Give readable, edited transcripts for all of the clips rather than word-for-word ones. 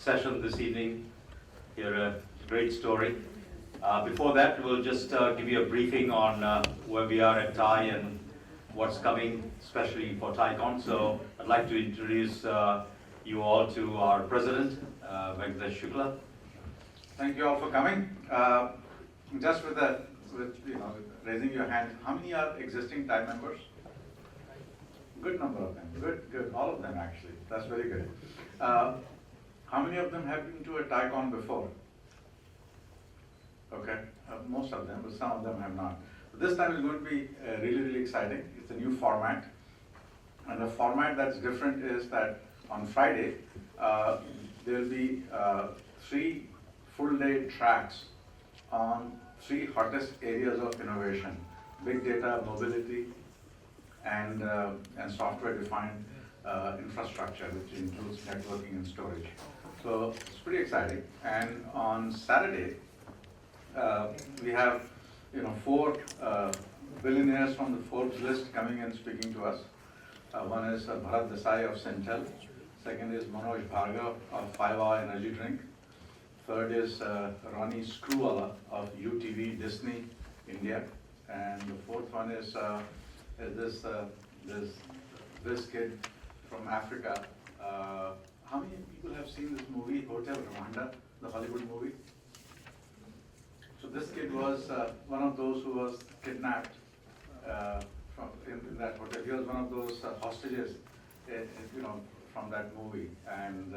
session this evening. Hear a great story. Before that, we'll just give you a briefing on where we are at TIE and what's coming, especially for TIECon. So I'd like to introduce you all to our president, Venkatesh Shukla. Thank you all for coming. Just with raising your hand, how many are existing TIE members? Good number of them. Good. All of them actually. That's very good. How many of them have been to a TIECon before? Okay, most of them, but some of them have not. But this time is going to be really exciting. It's a new format. And the format that's different is that on Friday, there will be 3 full-day tracks on 3 hottest areas of innovation: big data, mobility, and software-defined infrastructure, which includes networking and storage. So it's pretty exciting. And on Saturday, we have 4 billionaires from the Forbes list coming and speaking to us. One is Bharat Desai of Centel. Second is Manoj Bhargav of 5 Hour Energy Drink. Third is Ronnie Screwwala of UTV Disney India. And the fourth one is this kid from Africa. How many people have seen this movie, Hotel Rwanda, the Hollywood movie? So this kid was one of those who was kidnapped in that hotel. He was one of those hostages, from that movie, and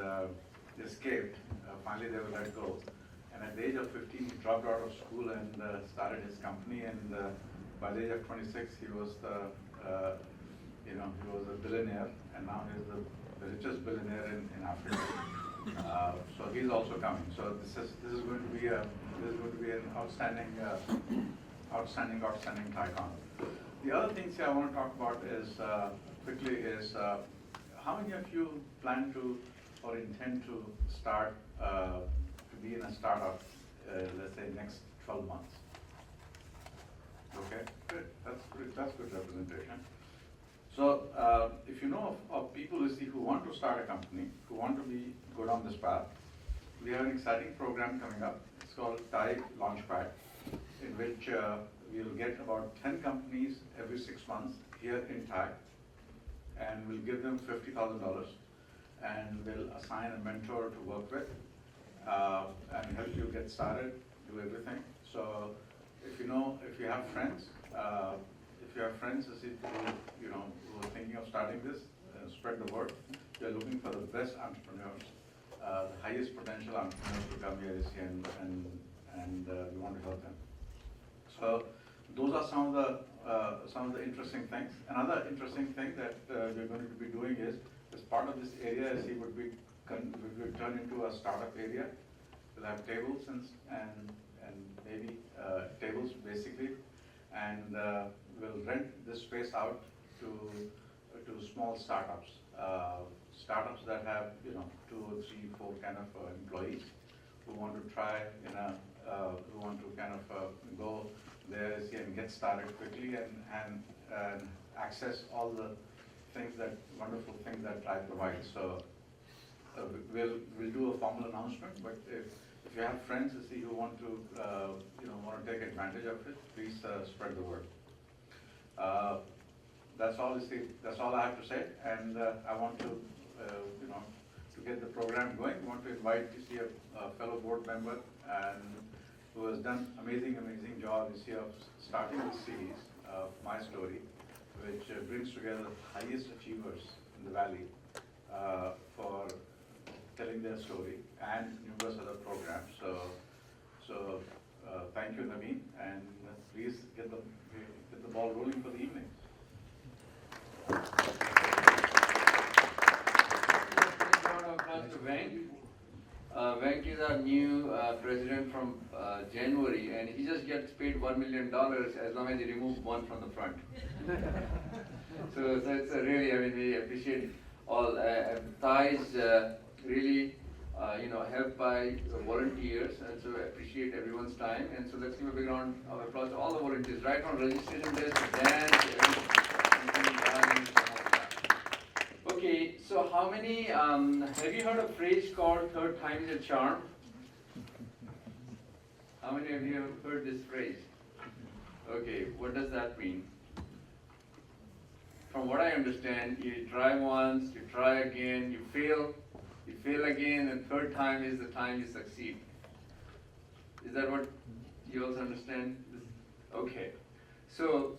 escaped. Finally, they were let go. And at the age of 15, he dropped out of school and started his company. And by the age of 26, he was he was a billionaire, and now he's the richest billionaire in Africa. So he's also coming. So this is going to be an outstanding TIECon. The other things I want to talk about is quickly is how many of you plan to or intend to start to be in a startup, let's say next 12 months? Okay, good. That's good representation. So if you know of people who want to start a company, who want to go down this path, we have an exciting program coming up. It's called TIE Launchpad, in which we'll get about 10 companies every 6 months here in TIE, and we'll give them $50,000, and we'll assign a mentor to work with and help you get started, do everything. So if you have friends, who are thinking of starting this, spread the word. We are looking for the best entrepreneurs, the highest potential entrepreneurs to come here this year, and we want to help them. So those are some of the interesting things. Another interesting thing that we're going to be doing is, as part of this area, would be turn into a startup area. We'll have tables and maybe tables basically, and we'll rent this space out to small startups, startups that have 2 or 3, 4 kind of employees who want to try who want to kind of go there and get started quickly and access all the wonderful things that TIE provides. So we'll do a formal announcement, but if you have friends who want to take advantage of it, please spread the word. That's all I have to say, and I want to get the program going. I want to invite a fellow board member who has done amazing job this year of starting this series of My Story, which brings together the highest achievers in the Valley for telling their story, and numerous other programs. So thank you, Naveen, and please get the ball rolling for the evening. Venk is our new president from January, and he just gets paid $1 million as long as he removes one from the front. so it's really, we appreciate all. TIE is really, helped by volunteers, and so I appreciate everyone's time. And so let's give a big round of applause to all the volunteers, right from registration desk to dance, everything. Okay. Okay, so how many, have you heard a phrase called third time is a charm? How many of you have heard this phrase? Okay, what does that mean? From what I understand, you try once, you try again, you fail again, and third time is the time you succeed. Is that what you also understand? Okay, so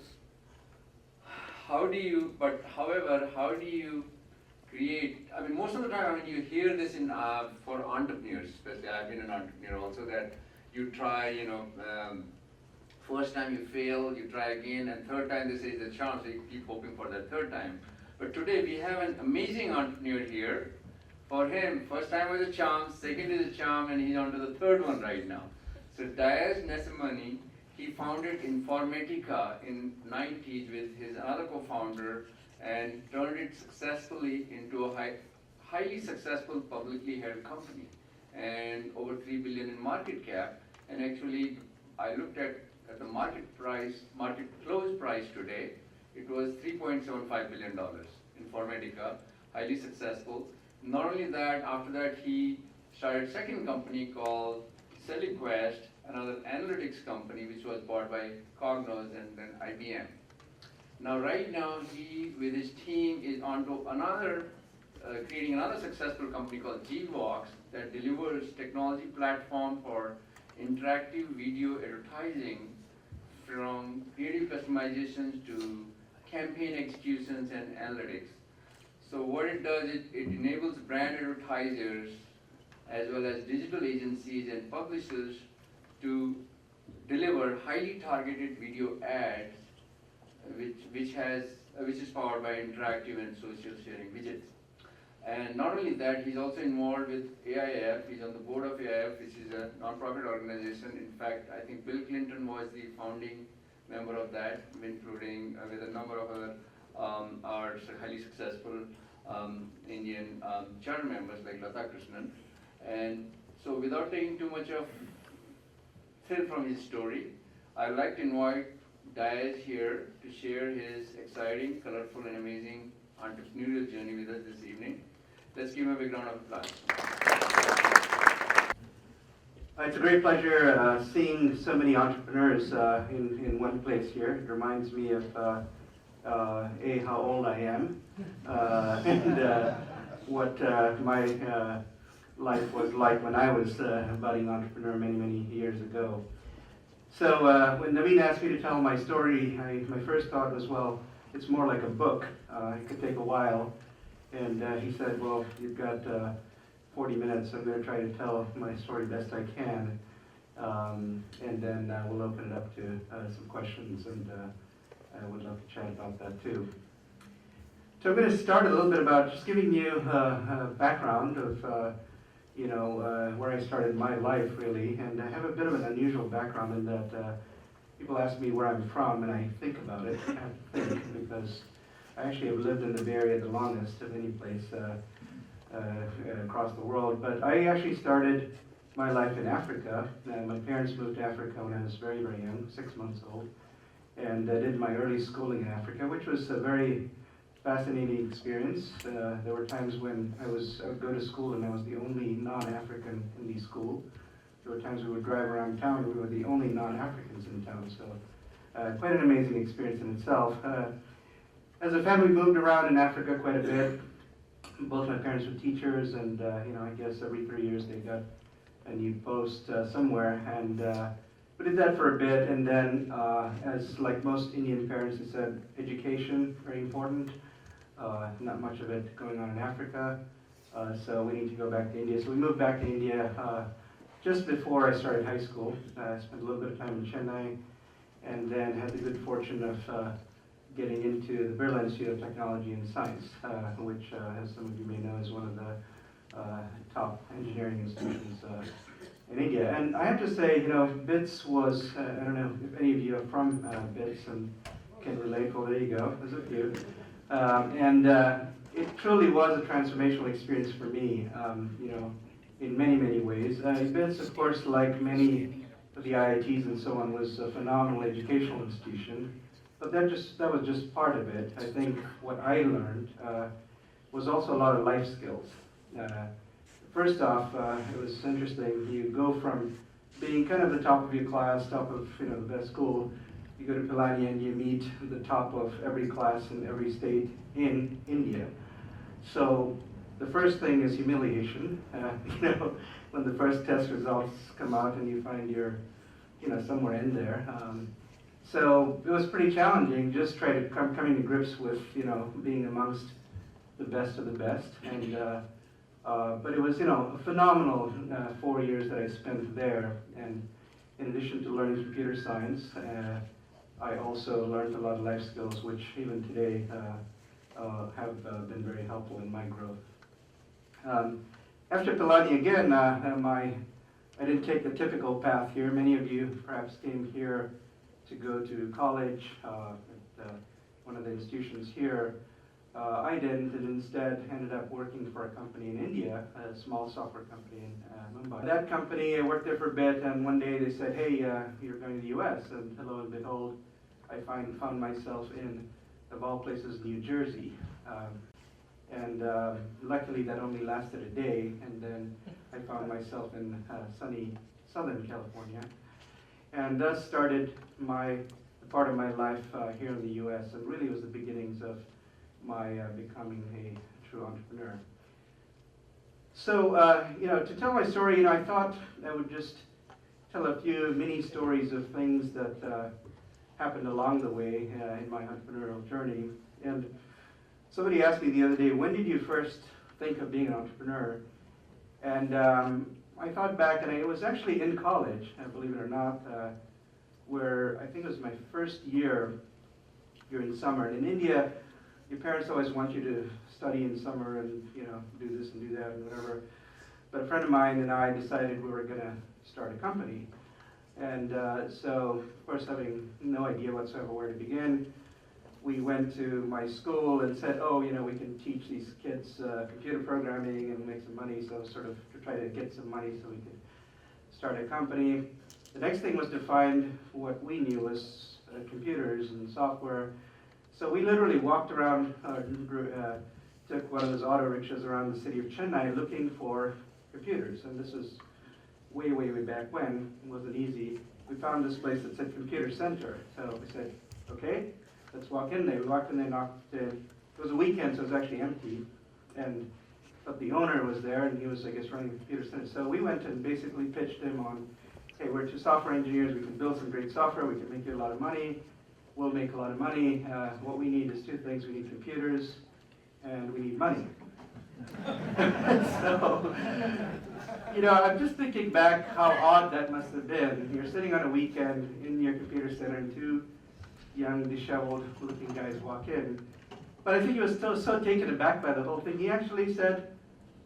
how do you create, I mean, most of the time, I mean, you hear this in, for entrepreneurs, especially, I've been an entrepreneur also, that you try, first time you fail, you try again, and third time they say it's a charm, so you keep hoping for that third time. But today we have an amazing entrepreneur here. For him, first time was a charm, second is a charm, and he's on to the third one right now. So Diaz Nesamoney, he founded Informatica in 90s with his another co-founder and turned it successfully into a highly successful publicly held company and over 3 billion in market cap. And actually, I looked at the market close price today, it was $3.75 billion. Informatica, highly successful. Not only that, after that he started a second company called SolidQuest, another analytics company which was bought by Cognos and then IBM. Now right now he, with his team, is onto another, creating another successful company called Jivox that delivers technology platform for interactive video advertising from creative customizations to campaign executions and analytics. So what it does, it enables brand advertisers as well as digital agencies and publishers to deliver highly targeted video ads which is powered by interactive and social sharing widgets. And not only that, he's also involved with AIF. He's on the board of AIF, which is a non-profit organization. In fact, I think Bill Clinton was the founding member of that, including with a number of other our highly successful Indian charter members like Lata Krishnan. And so without taking too much of thrill from his story, I'd like to invite Diaz here to share his exciting, colorful and amazing entrepreneurial journey with us this evening. Let's give him a big round of applause. It's a great pleasure seeing so many entrepreneurs in one place here. It reminds me of how old I am and what my life was like when I was a budding entrepreneur many years ago. So when Naveen asked me to tell my story, my first thought was, well, it's more like a book. It could take a while. And he said, well, you've got 40 minutes, so I'm going to try to tell my story best I can. And then we'll open it up to some questions, and I would love to chat about that too. So I'm going to start a little bit about just giving you a background of where I started my life, really. And I have a bit of an unusual background in that people ask me where I'm from, and I think about it. I have to think, because I actually have lived in the Bay Area the longest of any place across the world. But I actually started my life in Africa. My parents moved to Africa when I was very young, 6 months old. And I did my early schooling in Africa, which was a very fascinating experience. There were times when I would go to school and I was the only non-African in the school. There were times we would drive around town and we were the only non-Africans in town. So quite an amazing experience in itself. As a family, we moved around in Africa quite a bit. Both my parents were teachers, and I guess every 3 years they got a new post somewhere. And we did that for a bit, and then as like most Indian parents, they said education, very important. Not much of it going on in Africa, so we need to go back to India. So we moved back to India just before I started high school. I spent a little bit of time in Chennai, and then had the good fortune of getting into the Birla Institute of Technology and Science, which, as some of you may know, is one of the top engineering institutions in India. And I have to say, BITS was, I don't know if any of you are from BITS and can relate. Well, there you go, there's a few. And it truly was a transformational experience for me, in many ways. BITS, of course, like many of the IITs and so on, was a phenomenal educational institution. But that was just part of it. I think what I learned was also a lot of life skills. First off, it was interesting. You go from being kind of the top of your class, top of the best school. You go to Pilani and you meet the top of every class in every state in India. So the first thing is humiliation. When the first test results come out and you find you're somewhere in there. So it was pretty challenging, just trying to coming to grips with being amongst the best of the best. And but it was a phenomenal 4 years that I spent there. And in addition to learning computer science, I also learned a lot of life skills, which even today have been very helpful in my growth. After Pilani again, I didn't take the typical path here. Many of you perhaps came here to go to college at one of the institutions here. I didn't, and instead ended up working for a company in India, a small software company in Mumbai. That company, I worked there for a bit, and one day they said, hey, you're going to the US, and lo and behold, I found myself in, of all places, New Jersey. Luckily that only lasted a day, and then I found myself in sunny Southern California. And thus started part of my life here in the US, and really was the beginnings of my becoming a true entrepreneur. So, to tell my story, I thought I would just tell a few mini stories of things that happened along the way in my entrepreneurial journey. And somebody asked me the other day, when did you first think of being an entrepreneur? And I thought back, and it was actually in college, believe it or not, where I think it was my first year during summer. And in India, your parents always want you to study in summer and do this and do that and whatever. But a friend of mine and I decided we were going to start a company. And so, of course, having no idea whatsoever where to begin, we went to my school and said, oh, we can teach these kids computer programming and make some money, so sort of to try to get some money so we could start a company. The next thing was to find what we knew was computers and software. So we literally walked around, took one of those auto rickshaws around the city of Chennai looking for computers. And this was way, way, way back when. It wasn't easy. We found this place that said Computer Center. So we said, okay, let's walk in there. We walked in there, knocked in. It was a weekend, so it was actually empty. But the owner was there, and he was, I guess, running the Computer Center. So we went and basically pitched him on, hey, we're two software engineers. We can build some great software. We can make you a lot of money. We'll make a lot of money. What we need is two things. We need computers, and we need money. So, I'm just thinking back how odd that must have been. You're sitting on a weekend in your computer center, and two young, disheveled-looking guys walk in. But I think he was so taken aback by the whole thing, he actually said,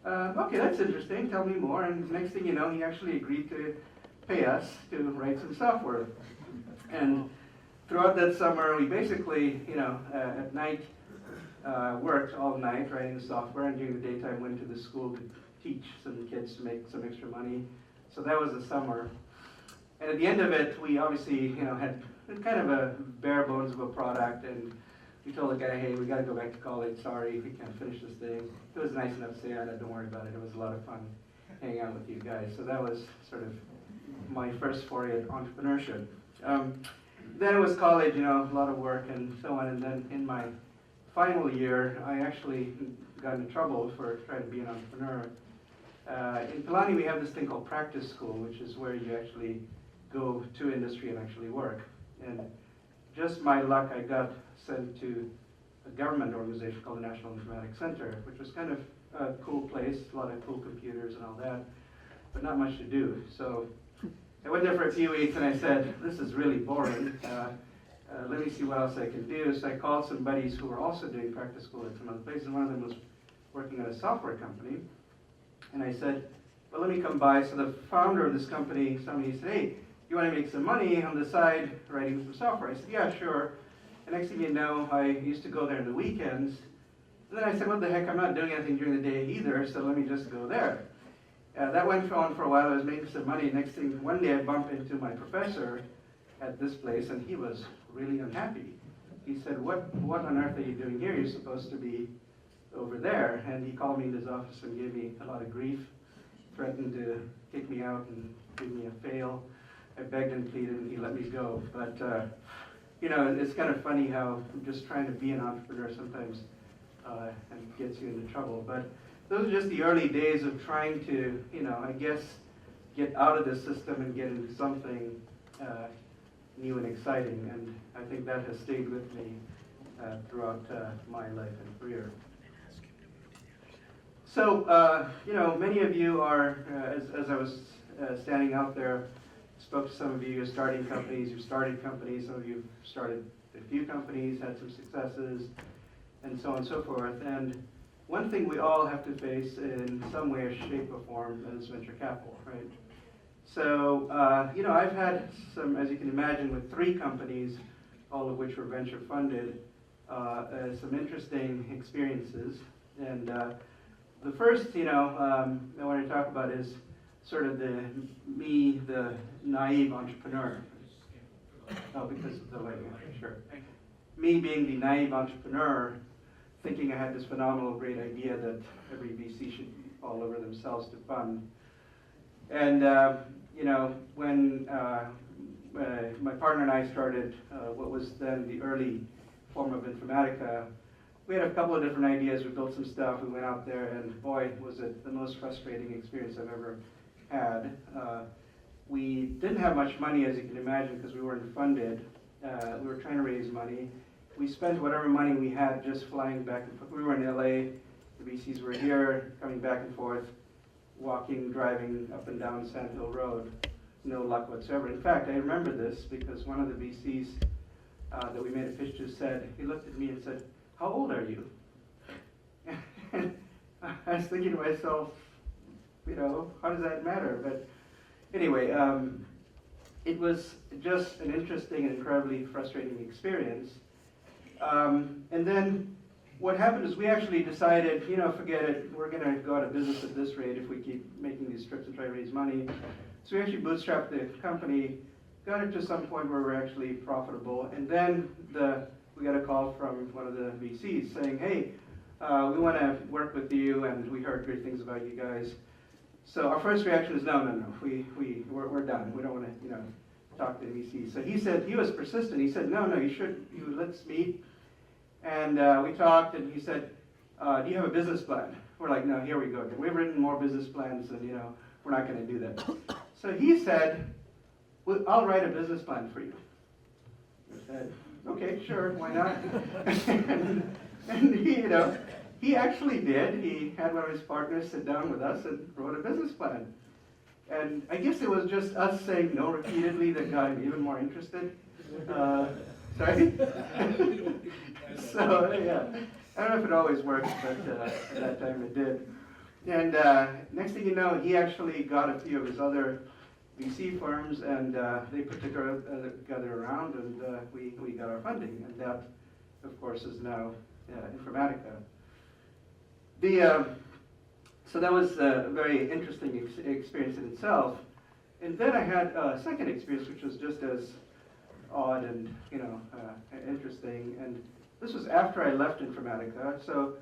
okay, that's interesting, tell me more. And next thing you know, he actually agreed to pay us to write some software. And throughout that summer, we basically, at night, worked all night writing the software, and during the daytime went to the school to teach some kids to make some extra money. So that was the summer. And at the end of it, we obviously, had kind of a bare bones of a product, and we told the guy, hey, we got to go back to college. Sorry, we can't finish this thing. It was nice enough to say, don't worry about it. It was a lot of fun hanging out with you guys. So that was sort of my first foray at entrepreneurship. Then it was college, a lot of work and so on. And then in my final year, I actually got into trouble for trying to be an entrepreneur. In Pilani, we have this thing called practice school, which is where you actually go to industry and actually work. And just my luck, I got sent to a government organization called the National Informatics Center, which was kind of a cool place, a lot of cool computers and all that, but not much to do. So I went there for a few weeks and I said, this is really boring. Let me see what else I can do. So I called some buddies who were also doing practice school at some other places. One of them was working at a software company. And I said, well, let me come by. So the founder of this company, somebody said, hey, you want to make some money on the side writing some software? I said, yeah, sure. And next thing you know, I used to go there on the weekends. And then I said, what the heck, I'm not doing anything during the day either, so let me just go there. That went on for a while. I was making some money. Next thing, one day I bumped into my professor at this place, and he was really unhappy. He said, what on earth are you doing here? You're supposed to be over there, and he called me in his office and gave me a lot of grief, threatened to kick me out and give me a fail. I begged and pleaded, and he let me go. But you know, it's kind of funny how just trying to be an entrepreneur sometimes and gets you into trouble. But those are just the early days of trying to, you know, I guess, get out of the system and get into something new and exciting. And I think that has stayed with me throughout my life and career. So, you know, many of you are, as I was standing out there, spoke to some of you, you're starting companies, you've started companies, some of you have started a few companies, had some successes, and so on and so forth. And one thing we all have to face in some way, shape, or form is venture capital, right? So, you know, I've had some, as you can imagine, with 3 companies, all of which were venture funded, some interesting experiences. And the first, you know, I want to talk about is sort of the naive entrepreneur. Oh, because of the lighting, sure. Me being the naive entrepreneur, thinking I had this phenomenal, great idea that every VC should fall over themselves to fund. And, you know, when my partner and I started what was then the early form of Informatica, we had a couple of different ideas. We built some stuff. We went out there, and boy, was it the most frustrating experience I've ever had. We didn't have much money, as you can imagine, because we weren't funded. We were trying to raise money. We spent whatever money we had just flying back and forth. We were in LA. The VCs were here, coming back and forth, walking, driving up and down Sand Hill Road. No luck whatsoever. In fact, I remember this because one of the VCs that we made a pitch to said, he looked at me and said, "How old are you?" And I was thinking to myself, you know, how does that matter? But anyway, it was just an interesting and incredibly frustrating experience. And then what happened is we actually decided, you know, forget it, we're going to go out of business at this rate if we keep making these trips and try to raise money. So we actually bootstrapped the company, got it to some point where we're actually profitable, and then we got a call from one of the VCs saying, "Hey, we want to work with you, and we heard great things about you guys." So our first reaction is, no, we're done. We don't want to, you know, talk to the VCs. So he said, he was persistent. He said, no, let's meet. And we talked, and he said, "Do you have a business plan?" We're like, "No, here we go. We've written more business plans, and, you know, we're not going to do that." So he said, "Well, I'll write a business plan for you." I said, "Okay, sure, why not?" and he, you know, he actually did. He had one of his partners sit down with us and wrote a business plan. And I guess it was just us saying no repeatedly that got him even more interested. Sorry? So, yeah. I don't know if it always works, but at that time it did. And next thing you know, he actually got a few of his other VC firms, and they put together around, and we got our funding. And that, of course, is now Informatica. So that was a very interesting experience in itself. And then I had a second experience, which was just as odd and, you know, interesting. And this was after I left Informatica. So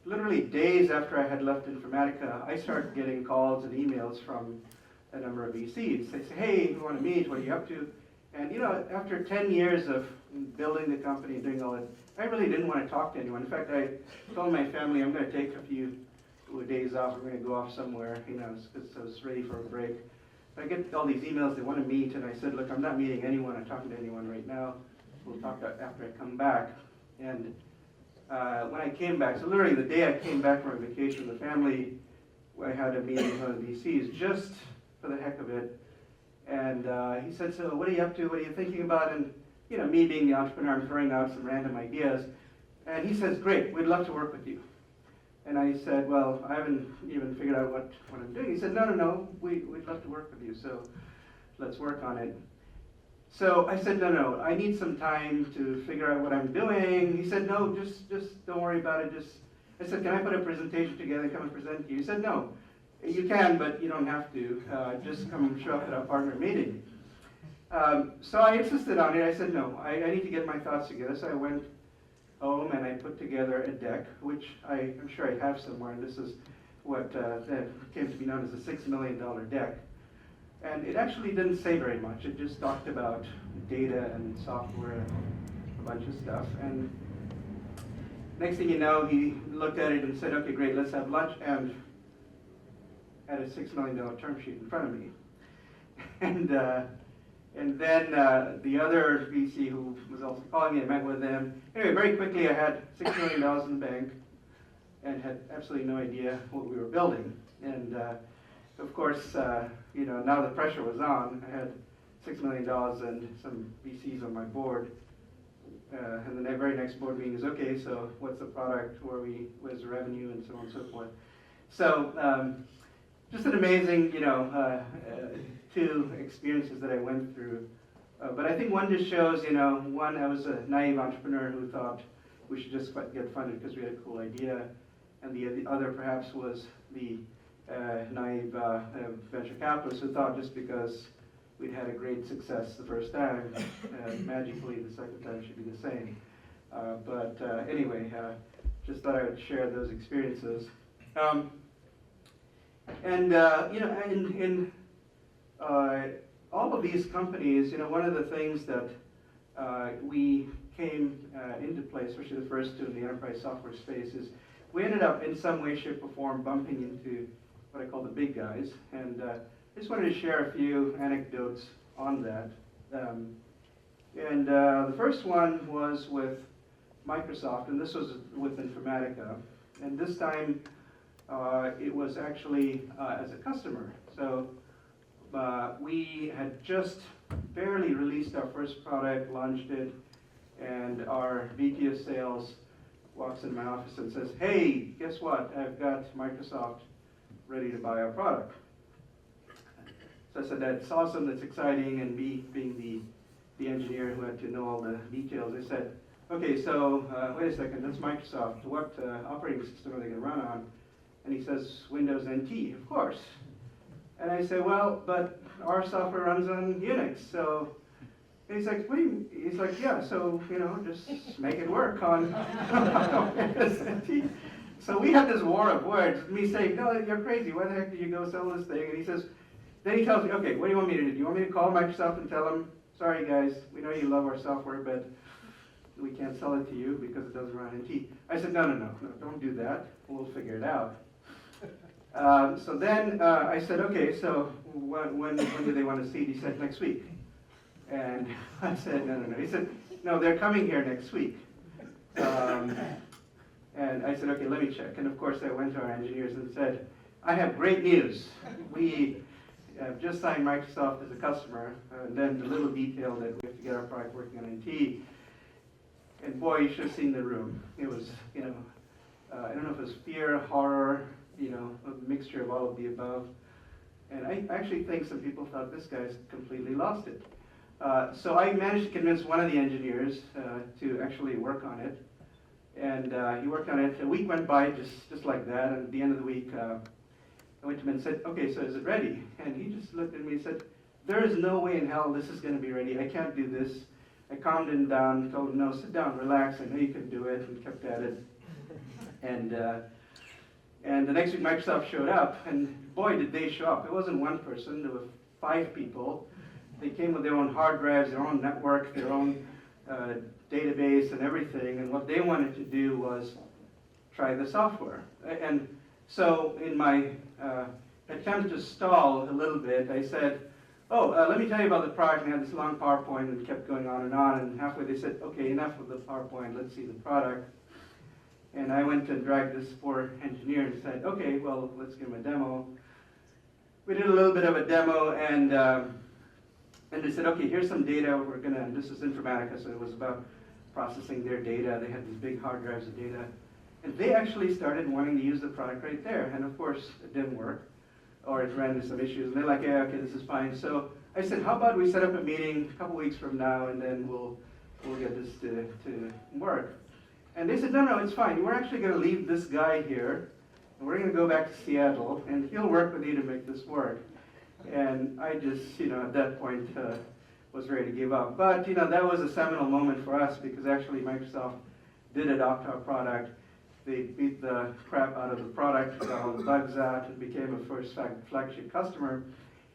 literally days after I had left Informatica, I started getting calls and emails from a number of VCs. They say, "Hey, we want to meet. What are you up to?" And, you know, after 10 years of building the company and doing all that, I really didn't want to talk to anyone. In fact, I told my family I'm going to take a few days off. We're going to go off somewhere, you know, because I was ready for a break. But I get all these emails, they want to meet, and I said, "Look, I'm not meeting anyone. I'm talking to anyone right now. We'll talk after I come back." And when I came back, so literally the day I came back from vacation with the family, I had a meeting with one of the VCs just for the heck of it. And he said, "So what are you up to? What are you thinking about?" And, you know, me being the entrepreneur, I'm throwing out some random ideas. And he says, "Great, we'd love to work with you." And I said, "Well, I haven't even figured out what I'm doing." He said, no, we'd love to work with you, so let's work on it. So I said, no, I need some time to figure out what I'm doing. He said, "No, just don't worry about it. I said, "Can I put a presentation together and come and present to you?" He said, "No, you can, but you don't have to. Just come and show up at our partner meeting." So I insisted on it. I said, "No, I need to get my thoughts together." So I went home and I put together a deck, which I'm sure I have somewhere, and this is what that came to be known as the $6 million deck. And it actually didn't say very much. It just talked about data and software and a bunch of stuff. And next thing you know, he looked at it and said, okay, great, let's have lunch, and had a $6 million term sheet in front of me. And then the other VC who was also calling me, I met with them. Anyway, very quickly I had $6 million in the bank and had absolutely no idea what we were building. And of course, you know, now the pressure was on. I had $6 million and some VCs on my board. And the very next board meeting is, okay, so what's the product, where's the revenue, and so on and so forth. So just an amazing, you know, two experiences that I went through. But I think one just shows, you know, one, I was a naive entrepreneur who thought we should just get funded because we had a cool idea. And the other perhaps was the naive venture capitalist who thought just because we'd had a great success the first time, magically the second time should be the same. But anyway, just thought I would share those experiences. And you know, in all of these companies, you know, one of the things that we came into play, especially the first two in the enterprise software space, is we ended up in some way, shape, or form bumping into what I call the big guys. And I just wanted to share a few anecdotes on that. The first one was with Microsoft, and this was with Informatica. And this time, it was actually as a customer. So we had just barely released our first product, launched it, and our VP of sales walks in my office and says, hey, guess what? I've got Microsoft ready to buy our product. So I said, that's awesome, that's exciting, and me being the engineer who had to know all the details, I said, okay, so wait a second, that's Microsoft. What operating system are they going to run on? And he says, Windows NT, of course. And I say, well, but our software runs on Unix, so. And he's like, what do you, he's like, yeah, so, you know, just make it work on Windows NT. So we had this war of words, me saying, no, you're crazy, why the heck did you go sell this thing? And he says, then he tells me, okay, what do you want me to do? Do you want me to call Microsoft and tell them, sorry guys, we know you love our software, but we can't sell it to you because it doesn't run on NT. I said, no, don't do that, we'll figure it out. So then I said, okay, so when do they want to see it? He said, next week. And I said, no. He said, no, they're coming here next week. And I said, okay, let me check. And of course, I went to our engineers and said, I have great news. We have just signed Microsoft as a customer, and then the little detail that we have to get our product working on NT. And boy, you should have seen the room. It was, you know, I don't know if it was fear, horror, you know, a mixture of all of the above. And I actually think some people thought this guy's completely lost it. So I managed to convince one of the engineers to actually work on it. And he worked on it. A week went by just like that. And at the end of the week, I went to him and said, okay, so is it ready? And he just looked at me and said, there is no way in hell this is going to be ready. I can't do this. I calmed him down, told him, no, sit down, relax. I know you can do it, and kept at it. And the next week, Microsoft showed up, and boy, did they show up. It wasn't one person. There were 5 people. They came with their own hard drives, their own network, their own database and everything, and what they wanted to do was try the software. And so in my attempt to stall a little bit, I said, let me tell you about the product, and I had this long PowerPoint and kept going on, and halfway they said, okay, enough of the PowerPoint, let's see the product. And I went and dragged this poor engineer and said, okay, well, let's give him a demo. We did a little bit of a demo, and they said, okay, here's some data. We're gonna, and this is Informatica, so it was about processing their data. They had these big hard drives of data. And they actually started wanting to use the product right there. And of course, it didn't work, or it ran into some issues. And they're like, yeah, okay, this is fine. So I said, how about we set up a meeting a couple weeks from now, and then we'll get this to work. And they said, no, it's fine. We're actually going to leave this guy here, and we're going to go back to Seattle, and he'll work with you to make this work. And I just, at that point, was ready to give up. But, that was a seminal moment for us, because actually Microsoft did adopt our product. They beat the crap out of the product, got all the bugs out, and became a first flagship customer.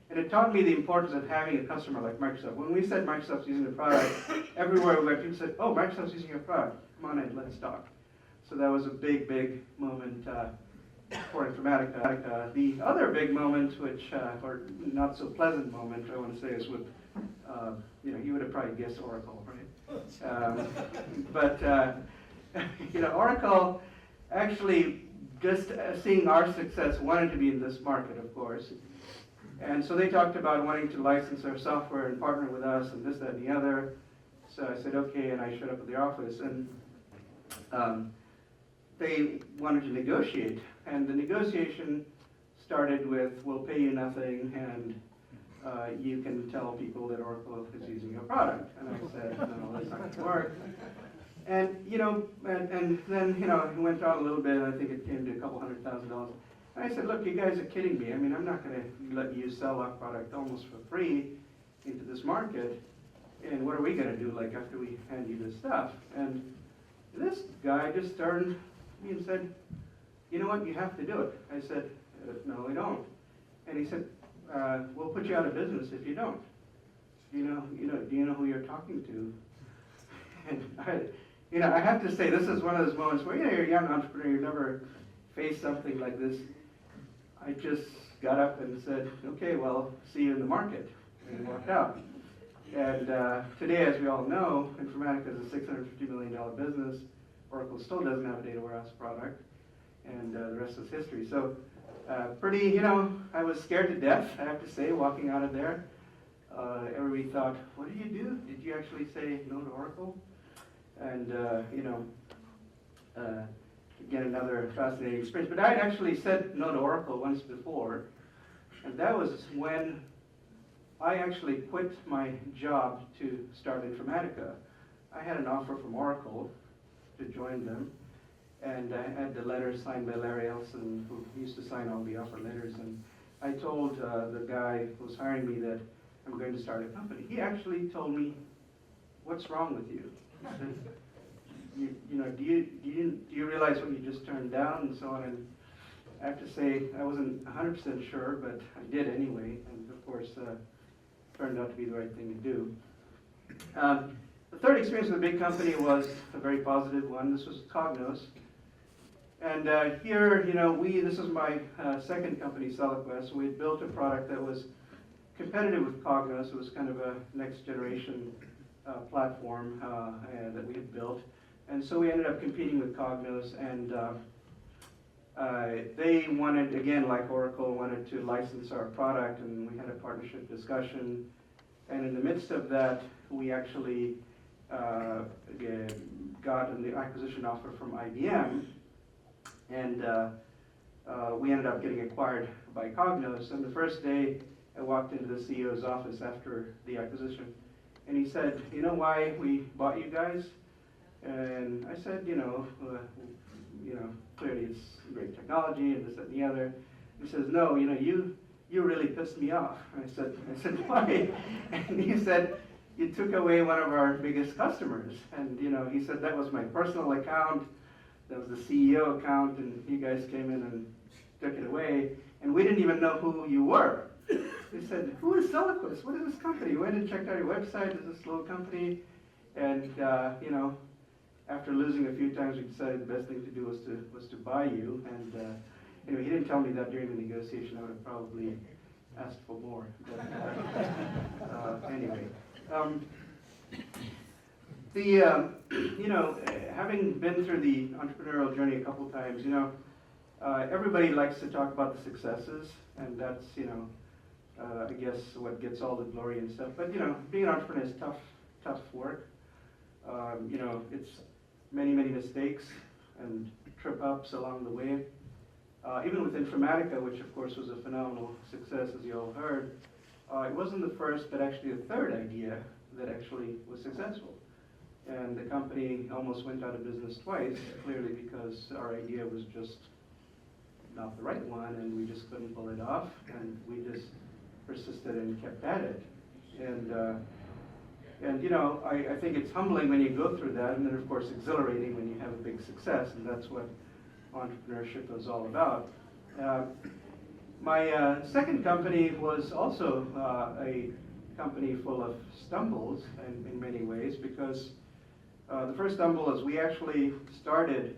And it taught me the importance of having a customer like Microsoft. When we said Microsoft's using the product, everywhere we went, people said, oh, Microsoft's using your product. Come on in, let's talk. So that was a big, big moment for Informatica. The other big moment, which, or not so pleasant moment, I want to say, is with, you would have probably guessed Oracle, right? Oracle actually, just seeing our success, wanted to be in this market, of course. And so they talked about wanting to license our software and partner with us and this, that, and the other. So I said, okay, and I showed up at the office. And they wanted to negotiate. And the negotiation started with, we'll pay you nothing, and you can tell people that Oracle is using your product. And I said, no, that's not going to work. And, and then, it went on a little bit, and I think it came to a couple $100,000. And I said, look, you guys are kidding me. I mean, I'm not going to let you sell our product almost for free into this market. And what are we going to do, like, after we hand you this stuff? And this guy just turned to me and said, you know what, you have to do it. I said, no, we don't. And he said, we'll put you out of business if you don't. Do you know who you're talking to? And I have to say, this is one of those moments where, you're a young entrepreneur, you've never faced something like this. I just got up and said, okay, well, see you in the market, and walked out. And today, as we all know, Informatica is a $650 million business. Oracle still doesn't have a data warehouse product, and the rest is history. So I was scared to death, I have to say, walking out of there. Everybody thought, what did you do? Did you actually say no to Oracle? And, again, another fascinating experience. But I had actually said no to Oracle once before, and that was when I actually quit my job to start Informatica. I had an offer from Oracle to join them, and I had the letter signed by Larry Ellison, who used to sign all the offer letters, and I told the guy who was hiring me that I'm going to start a company. He actually told me, what's wrong with you? He said, do you realize what you just turned down, and so on? And I have to say, I wasn't 100% sure, but I did anyway, and of course, turned out to be the right thing to do. The third experience with a big company was a very positive one. This was Cognos. And here, this is my second company, SolidQuest. We had built a product that was competitive with Cognos. It was kind of a next generation platform that we had built. And so we ended up competing with Cognos, and they wanted, again, like Oracle, wanted to license our product, and we had a partnership discussion. And in the midst of that, we actually got an acquisition offer from IBM, and we ended up getting acquired by Cognos. And the first day, I walked into the CEO's office after the acquisition, and he said, you know why we bought you guys? And I said, clearly it's great technology and this, that, and the other. He says, no, you really pissed me off. I said, why? And he said, you took away one of our biggest customers. And he said, that was my personal account, that was the CEO account, and you guys came in and took it away, and we didn't even know who you were. He said, who is SolidQuest? What is this company? We went and checked out your website. Is this a little company? And after losing a few times, we decided the best thing to do was to buy you. And he didn't tell me that during the negotiation. I would have probably asked for more. But anyway, having been through the entrepreneurial journey a couple times, everybody likes to talk about the successes, and that's I guess what gets all the glory and stuff. But being an entrepreneur is tough work. It's many mistakes and trip-ups along the way. Even with Informatica, which of course was a phenomenal success, as you all heard, it wasn't the first, but actually the third idea that actually was successful. And the company almost went out of business twice, clearly because our idea was just not the right one, and we just couldn't pull it off, and we just persisted and kept at it. And And I think it's humbling when you go through that, and then of course exhilarating when you have a big success, and that's what entrepreneurship is all about. My second company was also a company full of stumbles in many ways, because the first stumble is we actually started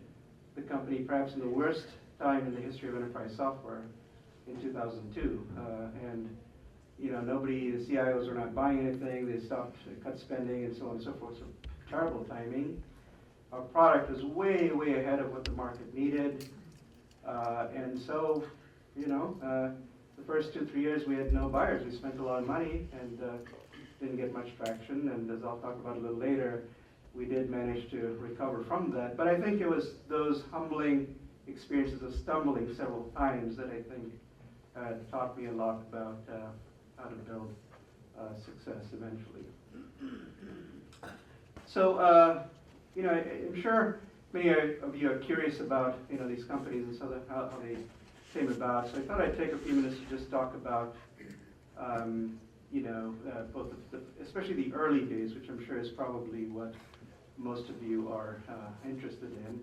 the company perhaps in the worst time in the history of enterprise software in 2002. Nobody, the CIOs were not buying anything, they stopped, cut spending, and so on and so forth. So terrible timing. Our product was way, way ahead of what the market needed. And so, the first 2-3 years we had no buyers. We spent a lot of money and didn't get much traction. And as I'll talk about a little later, we did manage to recover from that. But I think it was those humbling experiences of stumbling several times that I think taught me a lot about how to build success eventually. So, I'm sure many of you are curious about these companies and so how they came about. So I thought I'd take a few minutes to just talk about both especially the early days, which I'm sure is probably what most of you are interested in.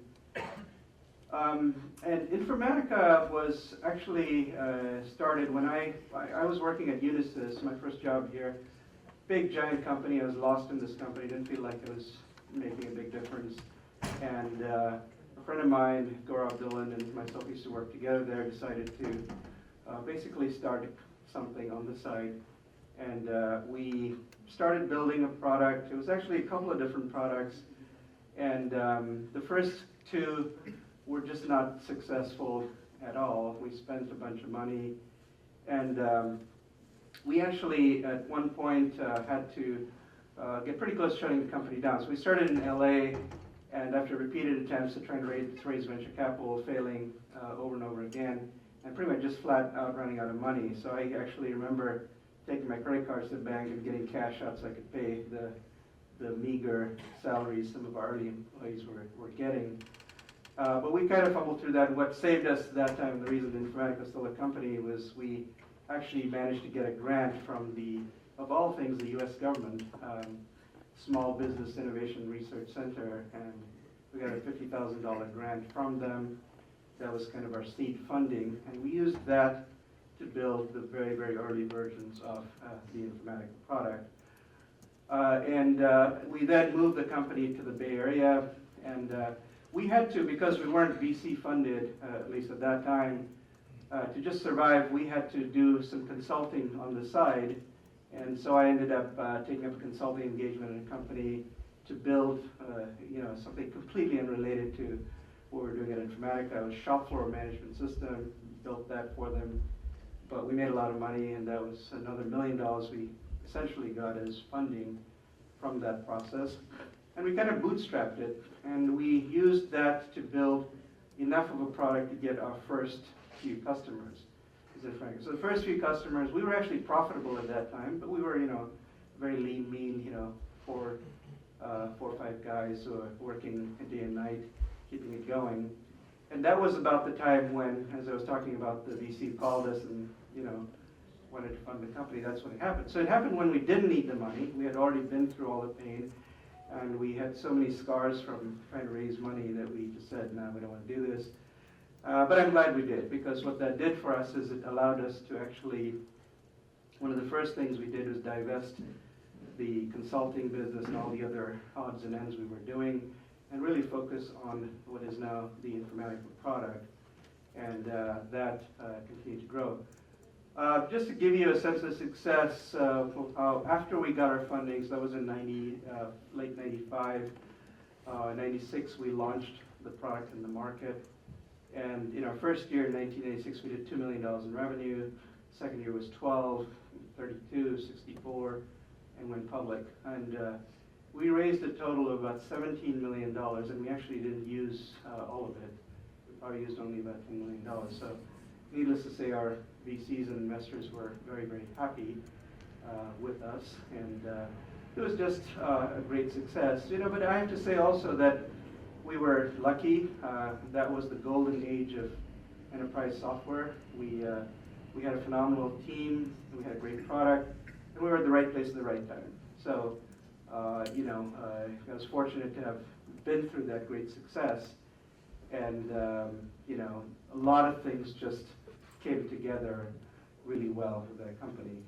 And Informatica was actually started when I was working at Unisys, my first job here. Big, giant company. I was lost in this company. Didn't feel like it was making a big difference. And a friend of mine, Gaurav Dhillon, and myself used to work together there, decided to basically start something on the side. And we started building a product. It was actually a couple of different products. And the first two were just not successful at all. We spent a bunch of money. And we actually, at one point, had to get pretty close to shutting the company down. So we started in LA, and after repeated attempts to try and raise venture capital, failing over and over again, and pretty much just flat out running out of money. So I actually remember taking my credit cards to the bank and getting cash out so I could pay the meager salaries some of our early employees were getting. But we kind of fumbled through that, and what saved us that time, and the reason Informatica was still a company, was we actually managed to get a grant from of all things, the US government, Small Business Innovation Research Center, and we got a $50,000 grant from them. That was kind of our seed funding, and we used that to build the very, very early versions of the Informatica product. We then moved the company to the Bay Area, and we had to, because we weren't VC funded, at least at that time, to just survive, we had to do some consulting on the side. And so I ended up taking up a consulting engagement in a company to build something completely unrelated to what we were doing at Informatica. It was shop floor management system, built that for them. But we made a lot of money, and that was another $1 million we essentially got as funding from that process. And we kind of bootstrapped it, and we used that to build enough of a product to get our first few customers. So the first few customers, we were actually profitable at that time, but we were, very lean, mean, 4 or 5 guys who were working day and night, keeping it going. And that was about the time when, as I was talking about, the VC called us and, wanted to fund the company. That's when it happened. So it happened when we didn't need the money. We had already been through all the pain, and we had so many scars from trying to raise money that we just said, no, we don't want to do this. But I'm glad we did, because what that did for us is it allowed us to actually, one of the first things we did was divest the consulting business and all the other odds and ends we were doing, and really focus on what is now the Informatica product, and that continued to grow. Just to give you a sense of success, after we got our funding, so that was in late 95, 96 we launched the product in the market. And in our first year, in 1986, we did $2 million in revenue. Second year was 12, 32, 64, and went public. And we raised a total of about $17 million, and we actually didn't use all of it. We probably used only about $10 million. So needless to say, our VCs and investors were very, very happy with us. And it was just a great success. But I have to say also that we were lucky. That was the golden age of enterprise software. We had a phenomenal team, we had a great product, and we were at the right place at the right time. So I was fortunate to have been through that great success, and a lot of things just came together really well for that company.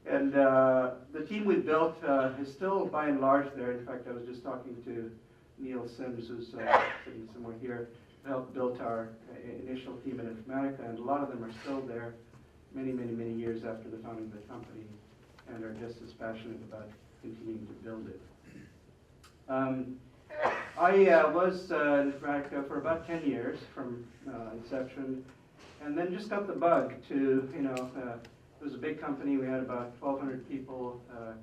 The team we built is still by and large there. In fact, I was just talking to Neil Sims, who's sitting somewhere here, who helped build our initial team at Informatica, and a lot of them are still there many, many, many years after the founding of the company, and are just as passionate about continuing to build it. I was in Informatica for about 10 years from inception, and then just got the bug to, it was a big company. We had about 1,200 people, a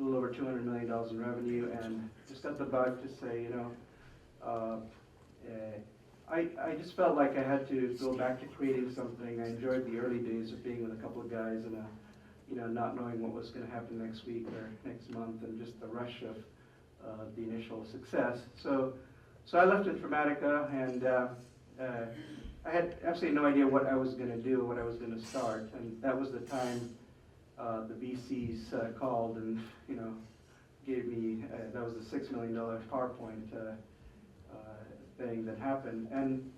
little over $200 million in revenue, and just got the bug to say, I just felt like I had to go back to creating something. I enjoyed the early days of being with a couple of guys and not knowing what was going to happen next week or next month, and just the rush of the initial success. So I left Informatica, and I had absolutely no idea what I was going to do, what I was going to start, and that was the time the VCs called and gave me that was the $6 million PowerPoint thing that happened. And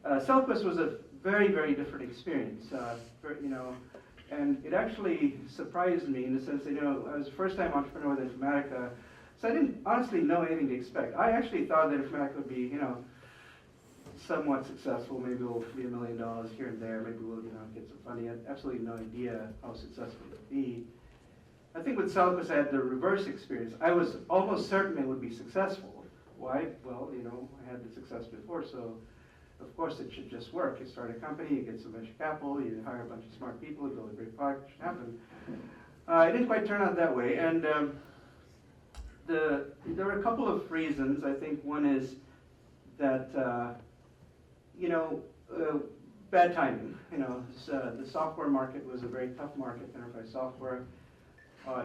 SolidQuest was a very, very different experience, and it actually surprised me in the sense that, I was a first-time entrepreneur with Informatica, so I didn't honestly know anything to expect. I actually thought that Informatica would be, somewhat successful. Maybe we'll be $1 million here and there. Maybe we'll, get some funding. I had absolutely no idea how successful it would be. I think with SolidQuest, I had the reverse experience. I was almost certain it would be successful. Why? Well, I had the success before, so of course it should just work. You start a company, you get some venture capital, you hire a bunch of smart people, you build a great product, it should happen. It didn't quite turn out that way, and there were a couple of reasons. I think one is that bad timing. The software market was a very tough market, enterprise software.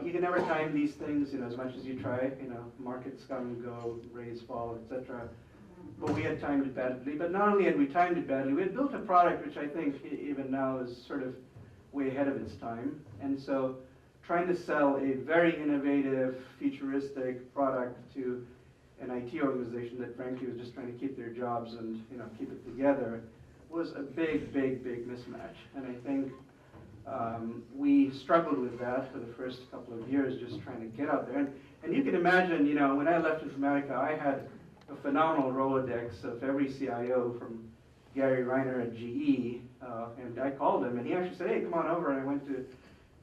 You can never time these things, as much as you try. Markets come and go, raise, fall, etc. But we had timed it badly. But not only had we timed it badly, we had built a product which I think even now is sort of way ahead of its time. And so trying to sell a very innovative, futuristic product to an IT organization that frankly was just trying to keep their jobs and keep it together was a big, big, big mismatch. And I think we struggled with that for the first couple of years, just trying to get out there. And you can imagine, when I left Informatica, I had a phenomenal Rolodex of every CIO from Gary Reiner at GE, and I called him, and he actually said, hey, come on over. And I went to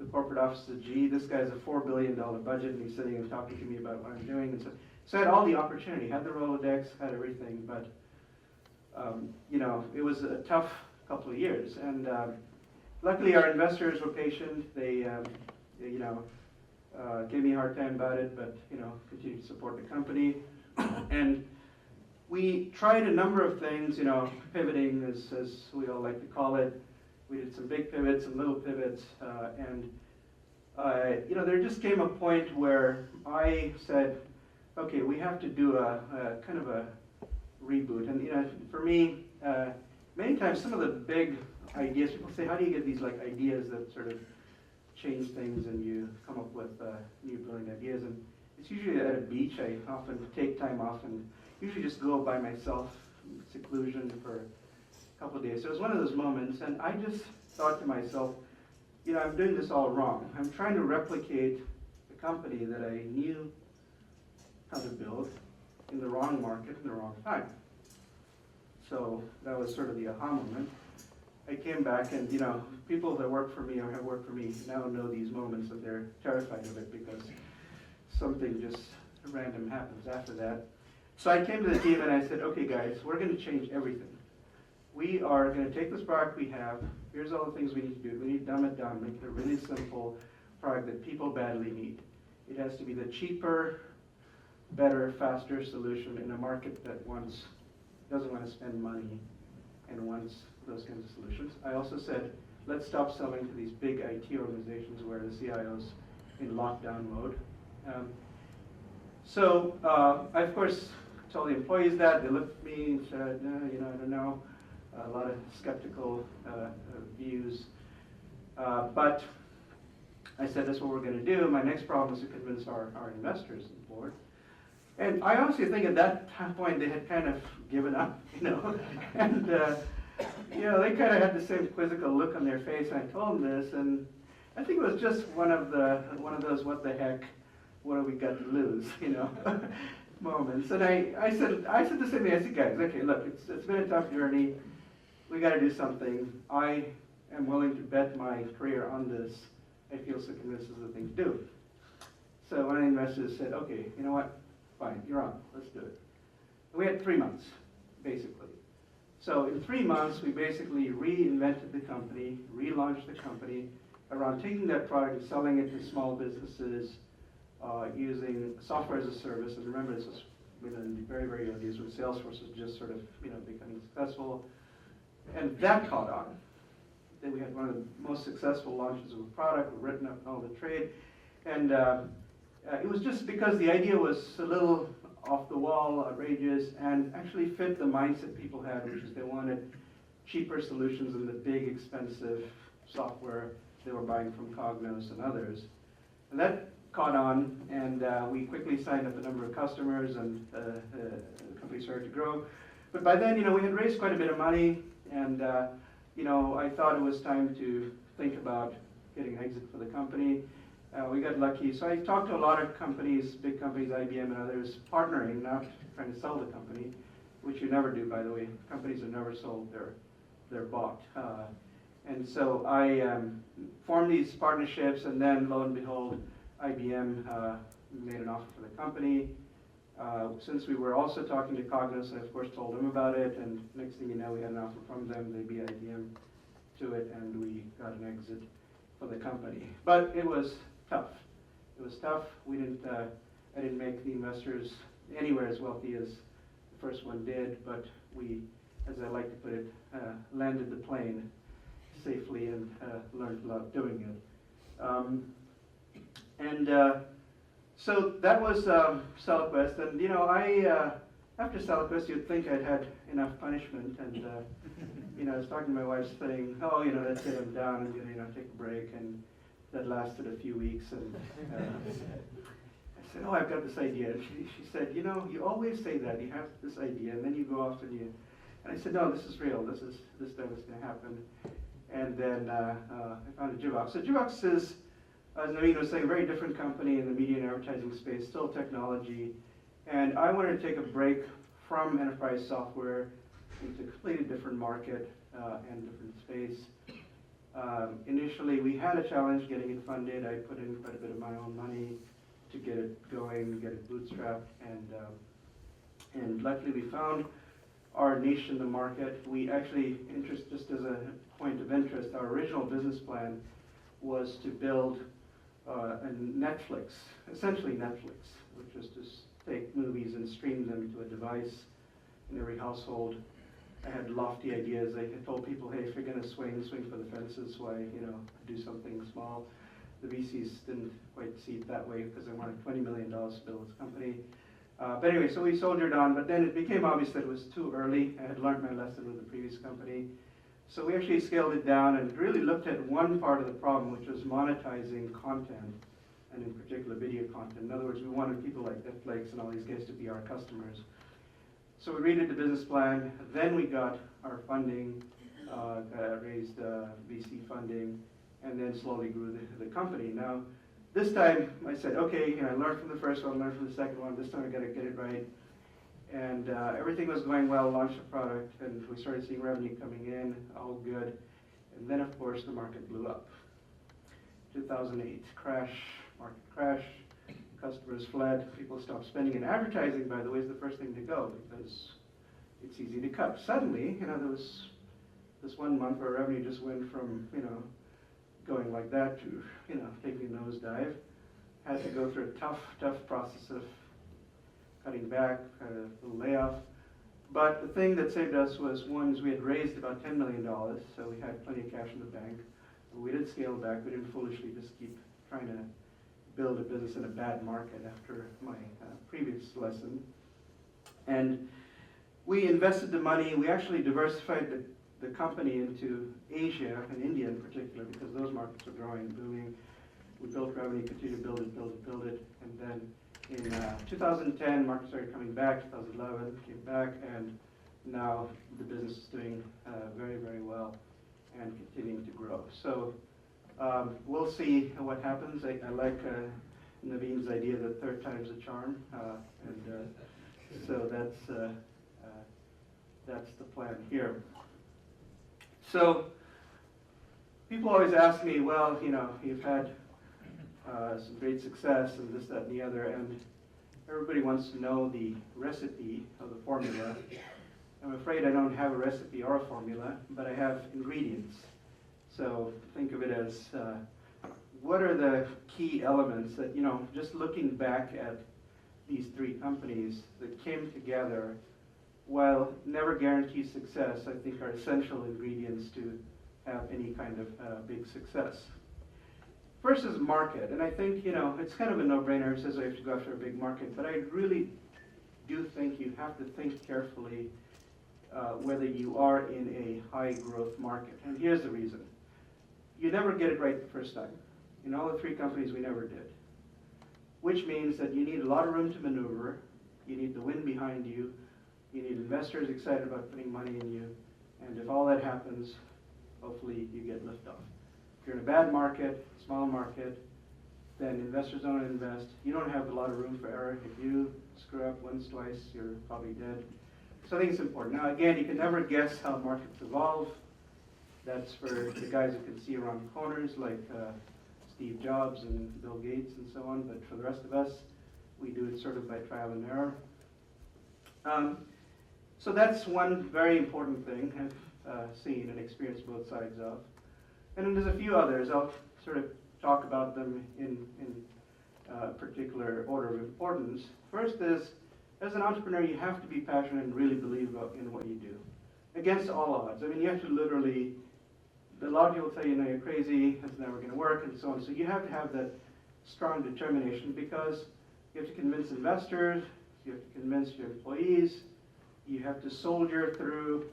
the corporate office of GE. This guy's a $4 billion budget, and he's sitting and talking to me about what I'm doing. And so I had all the opportunity, had the Rolodex, had everything, but it was a tough couple of years. And luckily, our investors were patient. They gave me a hard time about it, but continued to support the company. And we tried a number of things, pivoting, as we all like to call it. We did some big pivots, some little pivots, and there just came a point where I said, okay, we have to do a kind of a reboot. And for me, many times some of the big ideas, people say, how do you get these ideas that sort of change things and you come up with new brilliant ideas? And it's usually at a beach. I often take time off and usually just go by myself, seclusion for a couple of days. So it was one of those moments, and I just thought to myself, I'm doing this all wrong. I'm trying to replicate a company that I knew how to build in the wrong market, in the wrong time. So that was sort of the aha moment. I came back, and people that work for me or have worked for me now know these moments that they're terrified of it because something just random happens after that. So I came to the team and I said, okay guys, we're going to change everything. We are going to take this product we have, here's all the things we need to do. We need to dumb it down, make it a really simple product that people badly need. It has to be the cheaper, better, faster solution in a market that doesn't want to spend money and wants those kinds of solutions. I also said, let's stop selling to these big IT organizations where the CIO's in lockdown mode. I of course told the employees that. They looked at me and said, no, I don't know. A lot of skeptical views. But I said, that's what we're going to do. My next problem is to convince our investors on the board. And I honestly think at that point they had kind of given up, you know. And, you know, they kind of had the same quizzical look on their face. I told them this, and I think it was just one of those what the heck, what have we got to lose, you know, moments. And I said the same thing. I said, guys, okay, look, it's been a tough journey. We got to do something. I am willing to bet my career on this. I feel so convinced this is the thing to do. So one of the investors said, okay, you know what? Fine, you're on. Let's do it. And we had 3 months, basically. So in 3 months, we basically reinvented the company, relaunched the company around taking that product and selling it to small businesses using software as a service. And remember, this was in the very, very early days when Salesforce was just sort of, you know, becoming successful. And that caught on. Then we had one of the most successful launches of a product, written up all the trade. And it was just because the idea was a little off the wall, outrageous, and actually fit the mindset people had, which is they wanted cheaper solutions than the big, expensive software they were buying from Cognos and others. And that caught on, and we quickly signed up a number of customers, and the company started to grow. But by then, you know, we had raised quite a bit of money, and you know, I thought it was time to think about getting an exit for the company. We got lucky. So I talked to a lot of companies, big companies, IBM and others, partnering, not trying to sell the company, which you never do, by the way. Companies are never sold, they're bought. And so I formed these partnerships, and then lo and behold, IBM made an offer for the company. Since we were also talking to Cognos, I of course told them about it, and next thing you know, we had an offer from them. They beat IBM to it, and we got an exit for the company. But it was tough. It was tough. I didn't make the investors anywhere as wealthy as the first one did, but we, as I like to put it, landed the plane safely and learned a lot doing it. So that was SolidQuest, and you know, after SolidQuest, you'd think I'd had enough punishment, and you know, I was talking to my wife saying, oh, you know, that's it, I'm down, I'm gonna, you know, take a break, and that lasted a few weeks, and I said, oh, I've got this idea. And she said, you know, you always say that, you have this idea, and then you go off and I said, no, this is real, this time is gonna happen. And then I founded Jivox. So Jivox is, as Naveen was saying, a very different company in the media and advertising space, still technology. And I wanted to take a break from enterprise software into a completely different market and different space. Initially, we had a challenge getting it funded. I put in quite a bit of my own money to get it going, get it bootstrapped, and luckily we found our niche in the market. We actually, just as a point of interest, our original business plan was to build a Netflix, essentially Netflix, which was to take movies and stream them to a device in every household. I had lofty ideas. I had told people, hey, if you're going to swing for the fences, why, you know, do something small. The VCs didn't quite see it that way because they wanted $20 million to build this company. But anyway, so we soldiered on, but then it became obvious that it was too early. I had learned my lesson with the previous company. So we actually scaled it down and really looked at one part of the problem, which was monetizing content, and in particular video content. In other words, we wanted people like Netflix and all these guys to be our customers. So we redid the business plan, then we got our funding, raised VC funding, and then slowly grew the company. Now, this time I said, okay, you know, I learned from the first one, learned from the second one, this time I gotta get it right. And everything was going well, launched the product, and we started seeing revenue coming in, all good. And then, of course, the market blew up. 2008, crash, market crash, customers fled, people stopped spending. And advertising, by the way, is the first thing to go because it's easy to cut. Suddenly, you know, there was this 1 month where revenue just went from, you know, going like that to, you know, taking a nosedive. Had to go through a tough process of cutting back, a little layoff. But the thing that saved us was, one, is we had raised about $10 million, so we had plenty of cash in the bank. We didn't scale back. We didn't foolishly just keep trying to build a business in a bad market after my previous lesson. And we invested the money. We actually diversified the company into Asia and India in particular, because those markets were growing and booming. we built revenue, continued to build it, and then in 2010, market started coming back, 2011 came back, and now the business is doing very, very well and continuing to grow. So we'll see what happens. I like Naveen's idea that third time's a charm, and so that's the plan here. So people always ask me, well, you know, you've had some great success and this, that, and the other, and everybody wants to know the recipe of the formula. I'm afraid I don't have a recipe or a formula, but I have ingredients. So think of it as what are the key elements that, you know, just looking back at these three companies that came together, while never guarantee success, I think are essential ingredients to have any kind of big success. First is market, and I think, you know, it's kind of a no-brainer. It says I have to go after a big market, but I really do think you have to think carefully whether you are in a high growth market. And here's the reason. You never get it right the first time. In all the three companies, we never did. Which means that you need a lot of room to maneuver, you need the wind behind you, you need investors excited about putting money in you, and if all that happens, hopefully you get liftoff. If you're in a bad market, small market, then investors don't invest. You don't have a lot of room for error. If you screw up once, twice, you're probably dead. So I think it's important. Now again, you can never guess how markets evolve. That's for the guys who can see around corners like Steve Jobs and Bill Gates and so on, but for the rest of us, we do it sort of by trial and error. So that's one very important thing I've seen and experienced both sides of. And then there's a few others. I'll sort of talk about them in particular order of importance. First is, as an entrepreneur, you have to be passionate and really believe in what you do, against all odds. I mean, you have to literally, a lot of people tell you, no, you're crazy, it's never going to work, and so on. So you have to have that strong determination, because you have to convince investors, you have to convince your employees, you have to soldier through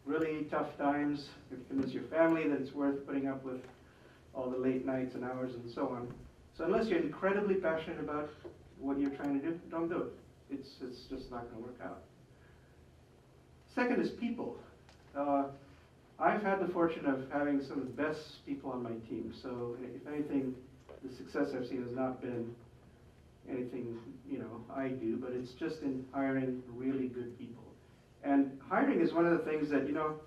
really tough times, you have to convince your family that it's worth putting up with all the late nights and hours and so on. So unless you're incredibly passionate about what you're trying to do, don't do it. It's just not going to work out. Second is people. I've had the fortune of having some of the best people on my team. So if anything, the success I've seen has not been anything, you know, I do, but it's just in hiring really good people. And hiring is one of the things that, you know,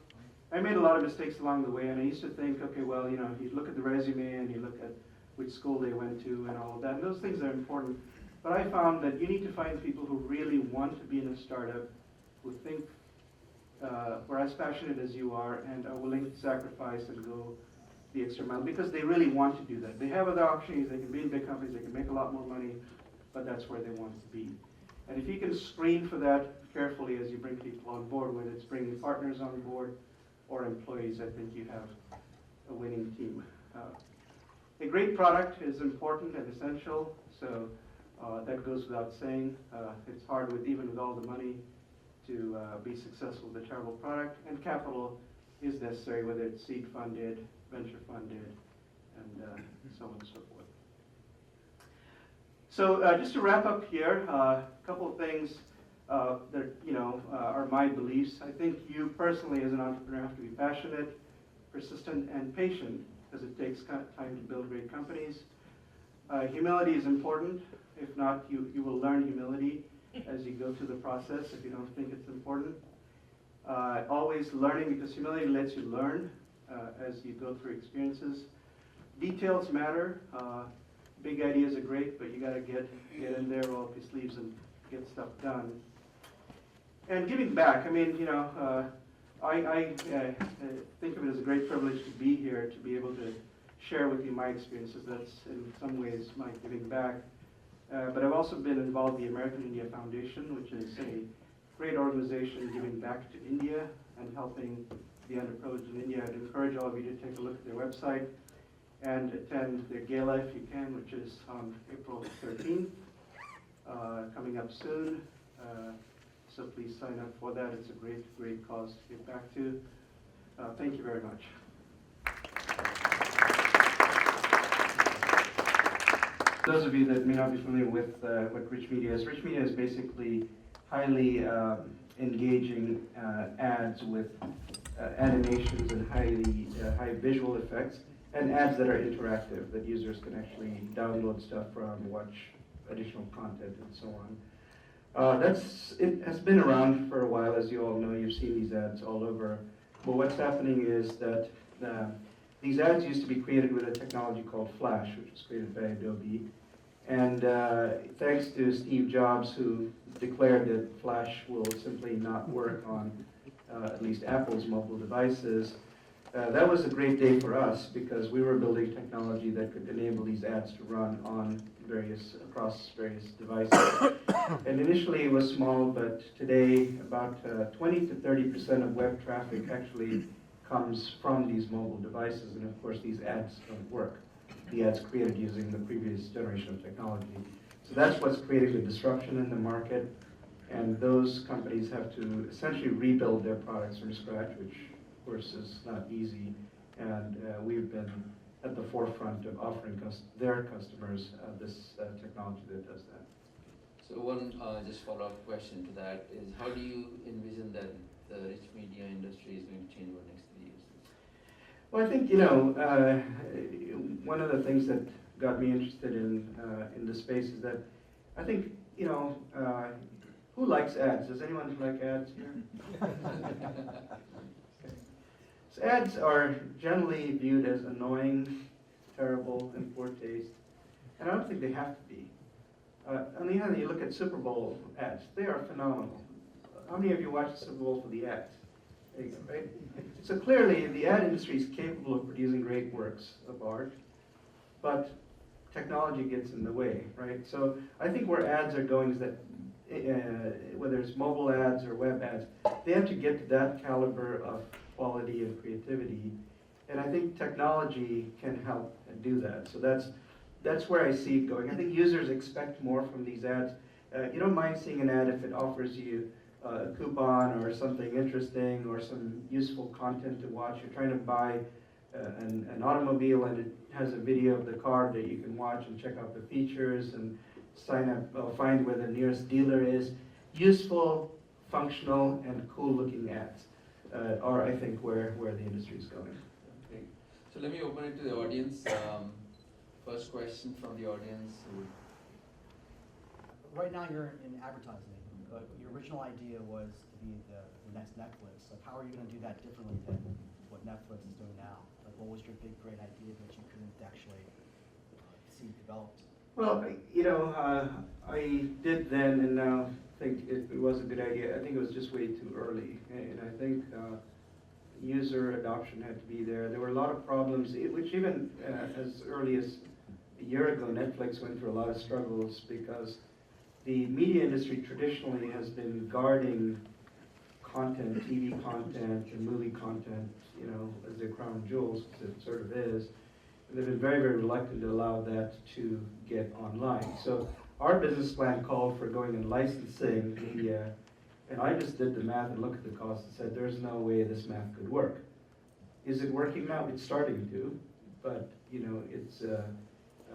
I made a lot of mistakes along the way, and I used to think, okay, well, you know, you look at the resume and you look at which school they went to and all of that, and those things are important. But I found that you need to find people who really want to be in a startup, who think, who are as passionate as you are and are willing to sacrifice and go the extra mile, because they really want to do that. They have other opportunities. They can be in big companies, they can make a lot more money, but that's where they want to be. And if you can screen for that carefully as you bring people on board, whether it's bringing partners on board or employees, I think you have a winning team. A great product is important and essential, so that goes without saying. It's hard even with all the money to be successful with a terrible product, and capital is necessary, whether it's seed funded, venture funded, and so on and so forth. So just to wrap up here, a couple of things that, you know, are my beliefs. I think you personally as an entrepreneur have to be passionate, persistent, and patient, because it takes time to build great companies. Humility is important. If not, you will learn humility as you go through the process if you don't think it's important. Always learning, because humility lets you learn as you go through experiences. Details matter. Big ideas are great, but you got to get in there, roll up your sleeves, and get stuff done. And giving back. I mean, you know, I think of it as a great privilege to be here, to be able to share with you my experiences. That's in some ways my giving back. But I've also been involved in the American India Foundation, which is a great organization giving back to India and helping the underprivileged in India. I'd encourage all of you to take a look at their website and attend their gala if you can, which is on April 13th, coming up soon. So please sign up for that. It's a great, great cause to give back to. Thank you very much. Those of you that may not be familiar with what rich media is basically highly engaging ads with animations and high visual effects, and ads that are interactive, that users can actually download stuff from, watch additional content, and so on. It has been around for a while, as you all know. You've seen these ads all over. But what's happening is that these ads used to be created with a technology called Flash, which was created by Adobe. And thanks to Steve Jobs, who declared that Flash will simply not work on at least Apple's mobile devices, that was a great day for us because we were building technology that could enable these ads to run on across various devices. And initially it was small, but today about 20 to 30% of web traffic actually comes from these mobile devices, and of course these ads don't work. The ads created using the previous generation of technology. So that's what's creating the disruption in the market, and those companies have to essentially rebuild their products from scratch, which of course is not easy, and we've been at the forefront of offering their customers this technology that does that. So one just follow-up question to that is, how do you envision that the rich media industry is going to change over the next 3 years? Well, I think, one of the things that got me interested in this space is that I think, who likes ads? Does anyone like ads here? So ads are generally viewed as annoying, terrible, and poor taste, and I don't think they have to be. On the other hand, you look at Super Bowl ads, they are phenomenal. How many of you watch the Super Bowl for the ads? There you go, right? So clearly, the ad industry is capable of producing great works of art, but technology gets in the way, right? So I think where ads are going is that, whether it's mobile ads or web ads, they have to get to that caliber of quality and creativity, and I think technology can help do that. So that's where I see it going. I think users expect more from these ads. You don't mind seeing an ad if it offers you a coupon or something interesting or some useful content to watch. You're trying to buy an automobile and it has a video of the car that you can watch and check out the features and sign up, find where the nearest dealer is. Useful, functional, and cool-looking ads are, I think, where the industry is going. Okay. So let me open it to the audience. First question from the audience. Right now you're in advertising, but your original idea was to be the next Netflix. Like, how are you going to do that differently than what Netflix is doing now? Like, what was your big, great idea that you couldn't actually see developed? Well, I did then and now think it was a good idea. I think it was just way too early, and I think user adoption had to be there. There were a lot of problems, which even as early as a year ago, Netflix went through a lot of struggles because the media industry traditionally has been guarding content, TV content and movie content, as their crown jewels, as it sort of is. And they've been very, very reluctant to allow that to get online. So our business plan called for going and licensing media, and I just did the math and looked at the cost and said, there's no way this math could work. Is it working now? It's starting to, but it's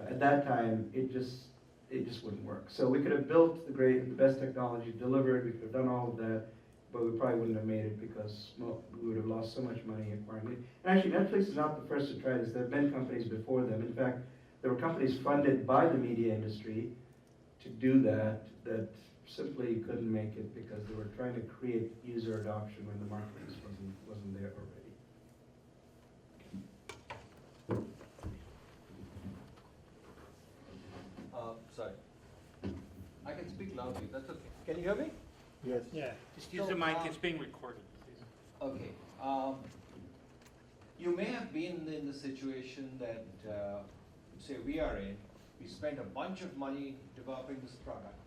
at that time it just wouldn't work. So we could have built the best technology, delivered, we could have done all of that, but we probably wouldn't have made it because we would have lost so much money acquiring it. And actually, Netflix is not the first to try this. There have been companies before them. In fact, there were companies funded by the media industry to do that simply couldn't make it because they were trying to create user adoption when the market just wasn't there already. Sorry. I can speak loudly, that's okay. Can you hear me? Yes. Yeah, just use the mic, it's being recorded. Okay. You may have been in the situation that, say we are in. We spent a bunch of money developing this product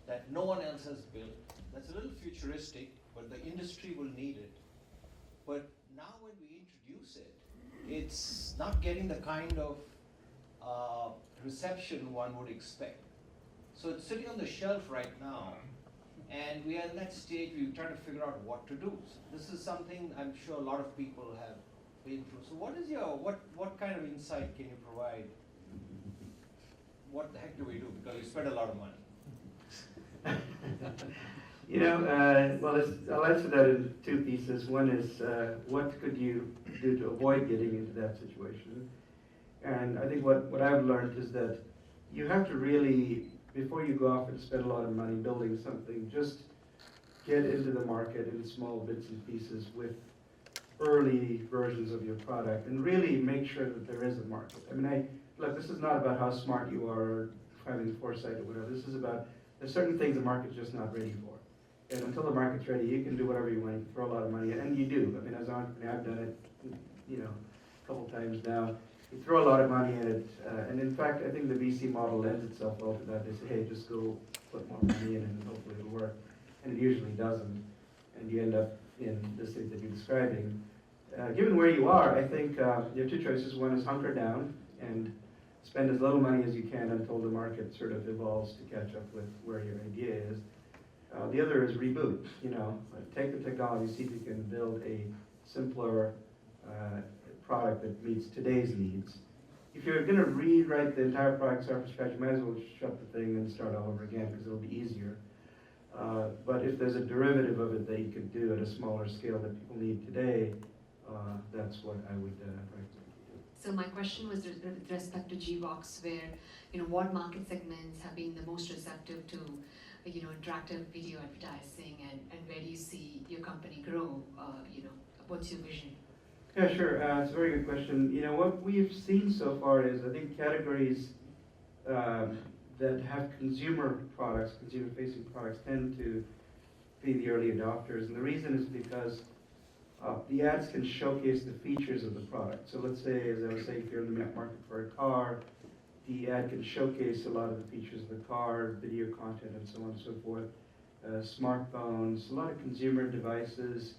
that no one else has built. That's a little futuristic, but the industry will need it. But now when we introduce it, it's not getting the kind of reception one would expect. So it's sitting on the shelf right now, and we are at that stage we're trying to figure out what to do. So this is something I'm sure a lot of people have been through. So what is what kind of insight can you provide what the heck do we do? Because we spend a lot of money. You know, well, I'll answer that in two pieces. One is, what could you do to avoid getting into that situation? And I think what I've learned is that you have to really, before you go off and spend a lot of money building something, just get into the market in small bits and pieces with early versions of your product and really make sure that there is a market. I mean, look, this is not about how smart you are or having foresight or whatever. This is about, there's certain things the market's just not ready for. And until the market's ready, you can do whatever you want, you can throw a lot of money, and you do. I mean, as an entrepreneur, I've done it, you know, a couple times now. You throw a lot of money at it, and in fact, I think the VC model lends itself well to that. They say, hey, just go put more money in and hopefully it'll work. And it usually doesn't, and you end up in the state that you're describing. Given where you are, I think you have two choices. One is hunker down and spend as little money as you can until the market sort of evolves to catch up with where your idea is. The other is reboot. You know, take the technology, see if you can build a simpler product that meets today's needs. If you're going to rewrite the entire product start from scratch, you might as well shut the thing and start all over again because it'll be easier. But if there's a derivative of it that you could do at a smaller scale that people need today, that's what I would recommend. So my question was with respect to Jivox, where, you know, what market segments have been the most receptive to, you know, interactive video advertising, and where do you see your company grow? You know, what's your vision? Yeah, sure. It's a very good question. You know, what we've seen so far is, I think, categories that have consumer products, consumer-facing products, tend to be the early adopters. And the reason is because the ads can showcase the features of the product. So let's say, as I was saying, if you're in the market for a car, the ad can showcase a lot of the features of the car, video content, and so on and so forth. Smartphones, a lot of consumer devices,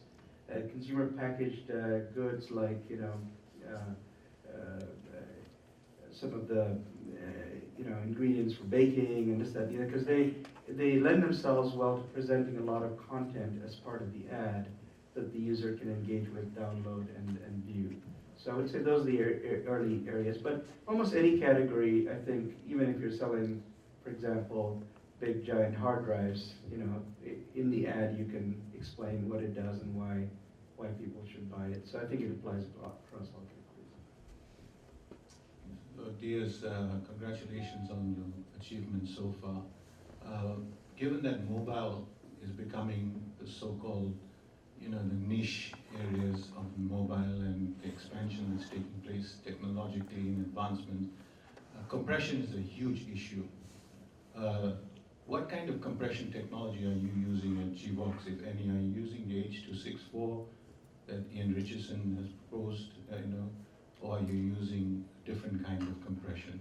consumer packaged goods like, you know, some of the you know, ingredients for baking and this, that, you know, because they lend themselves well to presenting a lot of content as part of the ad that the user can engage with, download, and view. So I would say those are the early areas. But almost any category, I think, even if you're selling, for example, big giant hard drives, you know, in the ad you can explain what it does and why people should buy it. So I think it applies across all categories. Diaz, congratulations on your achievements so far. Given that mobile is becoming the so-called, you know, the niche areas of mobile and the expansion that's taking place technologically in advancement, compression is a huge issue. What kind of compression technology are you using at Jivox, if any? Are you using the H.264 that Ian Richardson has proposed, you know, or are you using a different kind of compression?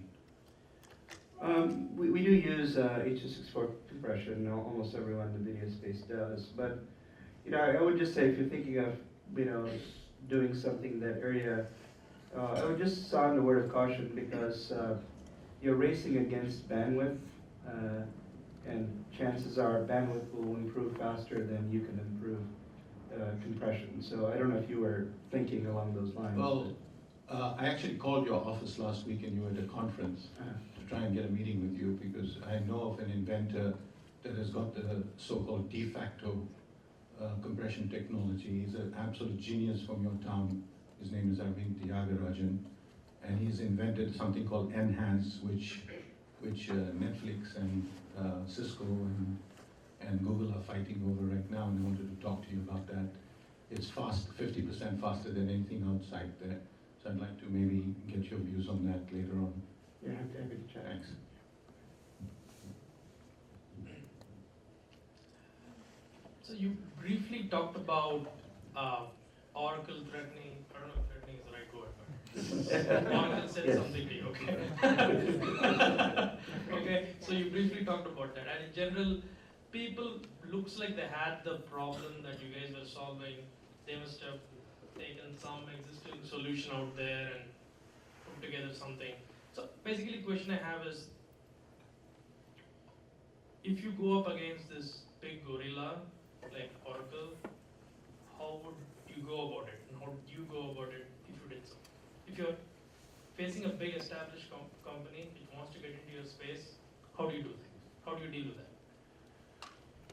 We do use H.264 compression. Almost everyone in the video space does. But you know, I would just say, if you're thinking of, you know, doing something in that area, I would just sound a word of caution, because you're racing against bandwidth, and chances are bandwidth will improve faster than you can improve compression. So I don't know if you were thinking along those lines. Well, I actually called your office last week and you were at a conference to try and get a meeting with you, because I know of an inventor that has got the so-called de facto compression technology. He's an absolute genius from your town. His name is Arvind Tyagarajan, and he's invented something called Enhance, which Netflix and Cisco and Google are fighting over right now, and I wanted to talk to you about that. It's fast, 50% faster than anything outside there. So I'd like to maybe get your views on that later on. Yeah, happy to chat. Thanks. So you briefly talked about Oracle threatening, I don't know if threatening is the right word, but Oracle said Yes. something to you, okay? Okay, so you briefly talked about that, and in general, people, looks like they had the problem that you guys were solving. They must have taken some existing solution out there and put together something. So basically, the question I have is, if you go up against this big gorilla like Oracle, how would you go about it? And how would you go about it if you did so? If you're facing a big established company which wants to get into your space, how do you do things? How do you deal with that?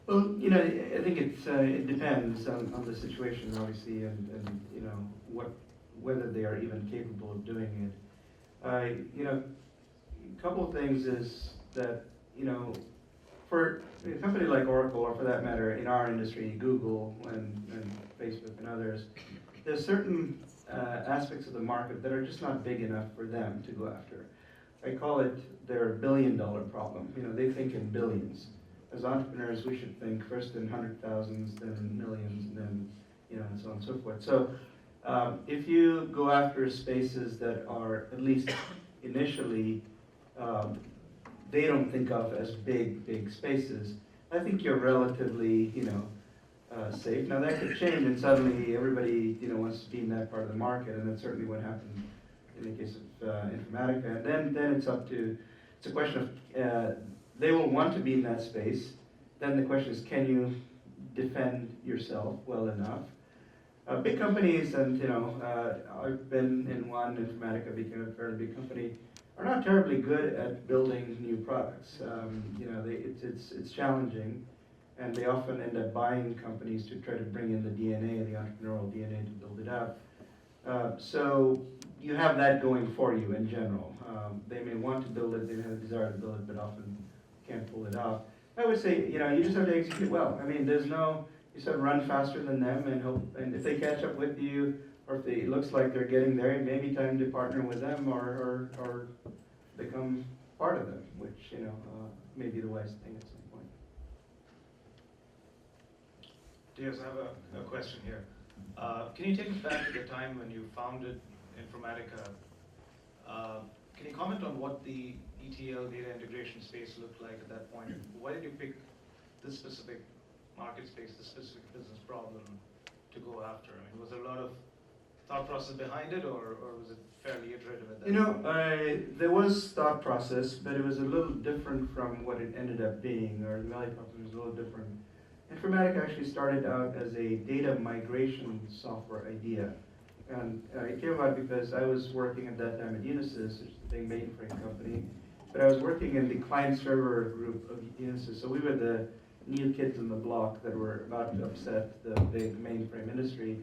Well, I think it depends on the situation, obviously, and whether they are even capable of doing it. A couple of things is that, for a company like Oracle, or for that matter, in our industry, Google and Facebook and others, there's certain aspects of the market that are just not big enough for them to go after. I call it their billion-dollar problem. They think in billions. As entrepreneurs, we should think first in hundred thousands, then in millions, and then, and so on and so forth. So if you go after spaces that are, at least initially, they don't think of as big spaces, I think you're relatively, safe. Now that could change, and suddenly everybody, wants to be in that part of the market, and that's certainly what happened in the case of Informatica. And then it's a question of, they will want to be in that space. Then the question is, can you defend yourself well enough? Big companies, and I've been in one, Informatica became a fairly big company, are not terribly good at building new products. It's challenging, and they often end up buying companies to try to bring in the DNA, the entrepreneurial DNA, to build it up. So you have that going for you in general. They may want to build it, they may have a desire to build it, but often can't pull it off. I would say, you just have to execute well. I mean, you sort of run faster than them and hope, and if they catch up with you, or if it looks like they're getting there, it may be time to partner with them or become part of them, which, may be the wise thing at some point. Diaz, I have a question here. Can you take us back to the time when you founded Informatica? Can you comment on what the ETL data integration space looked like at that point? Why did you pick this specific market space, this specific business problem to go after? I mean, was there a lot of thought process behind it, or was it fairly iterative at that point? There was thought process, but it was a little different from what it ended up being, or the value proposition was a little different. Informatica actually started out as a data migration software idea. And it came about because I was working at that time at Unisys, which is the big mainframe company, but I was working in the client-server group of Unisys. So we were the new kids on the block that were about to upset the big mainframe industry.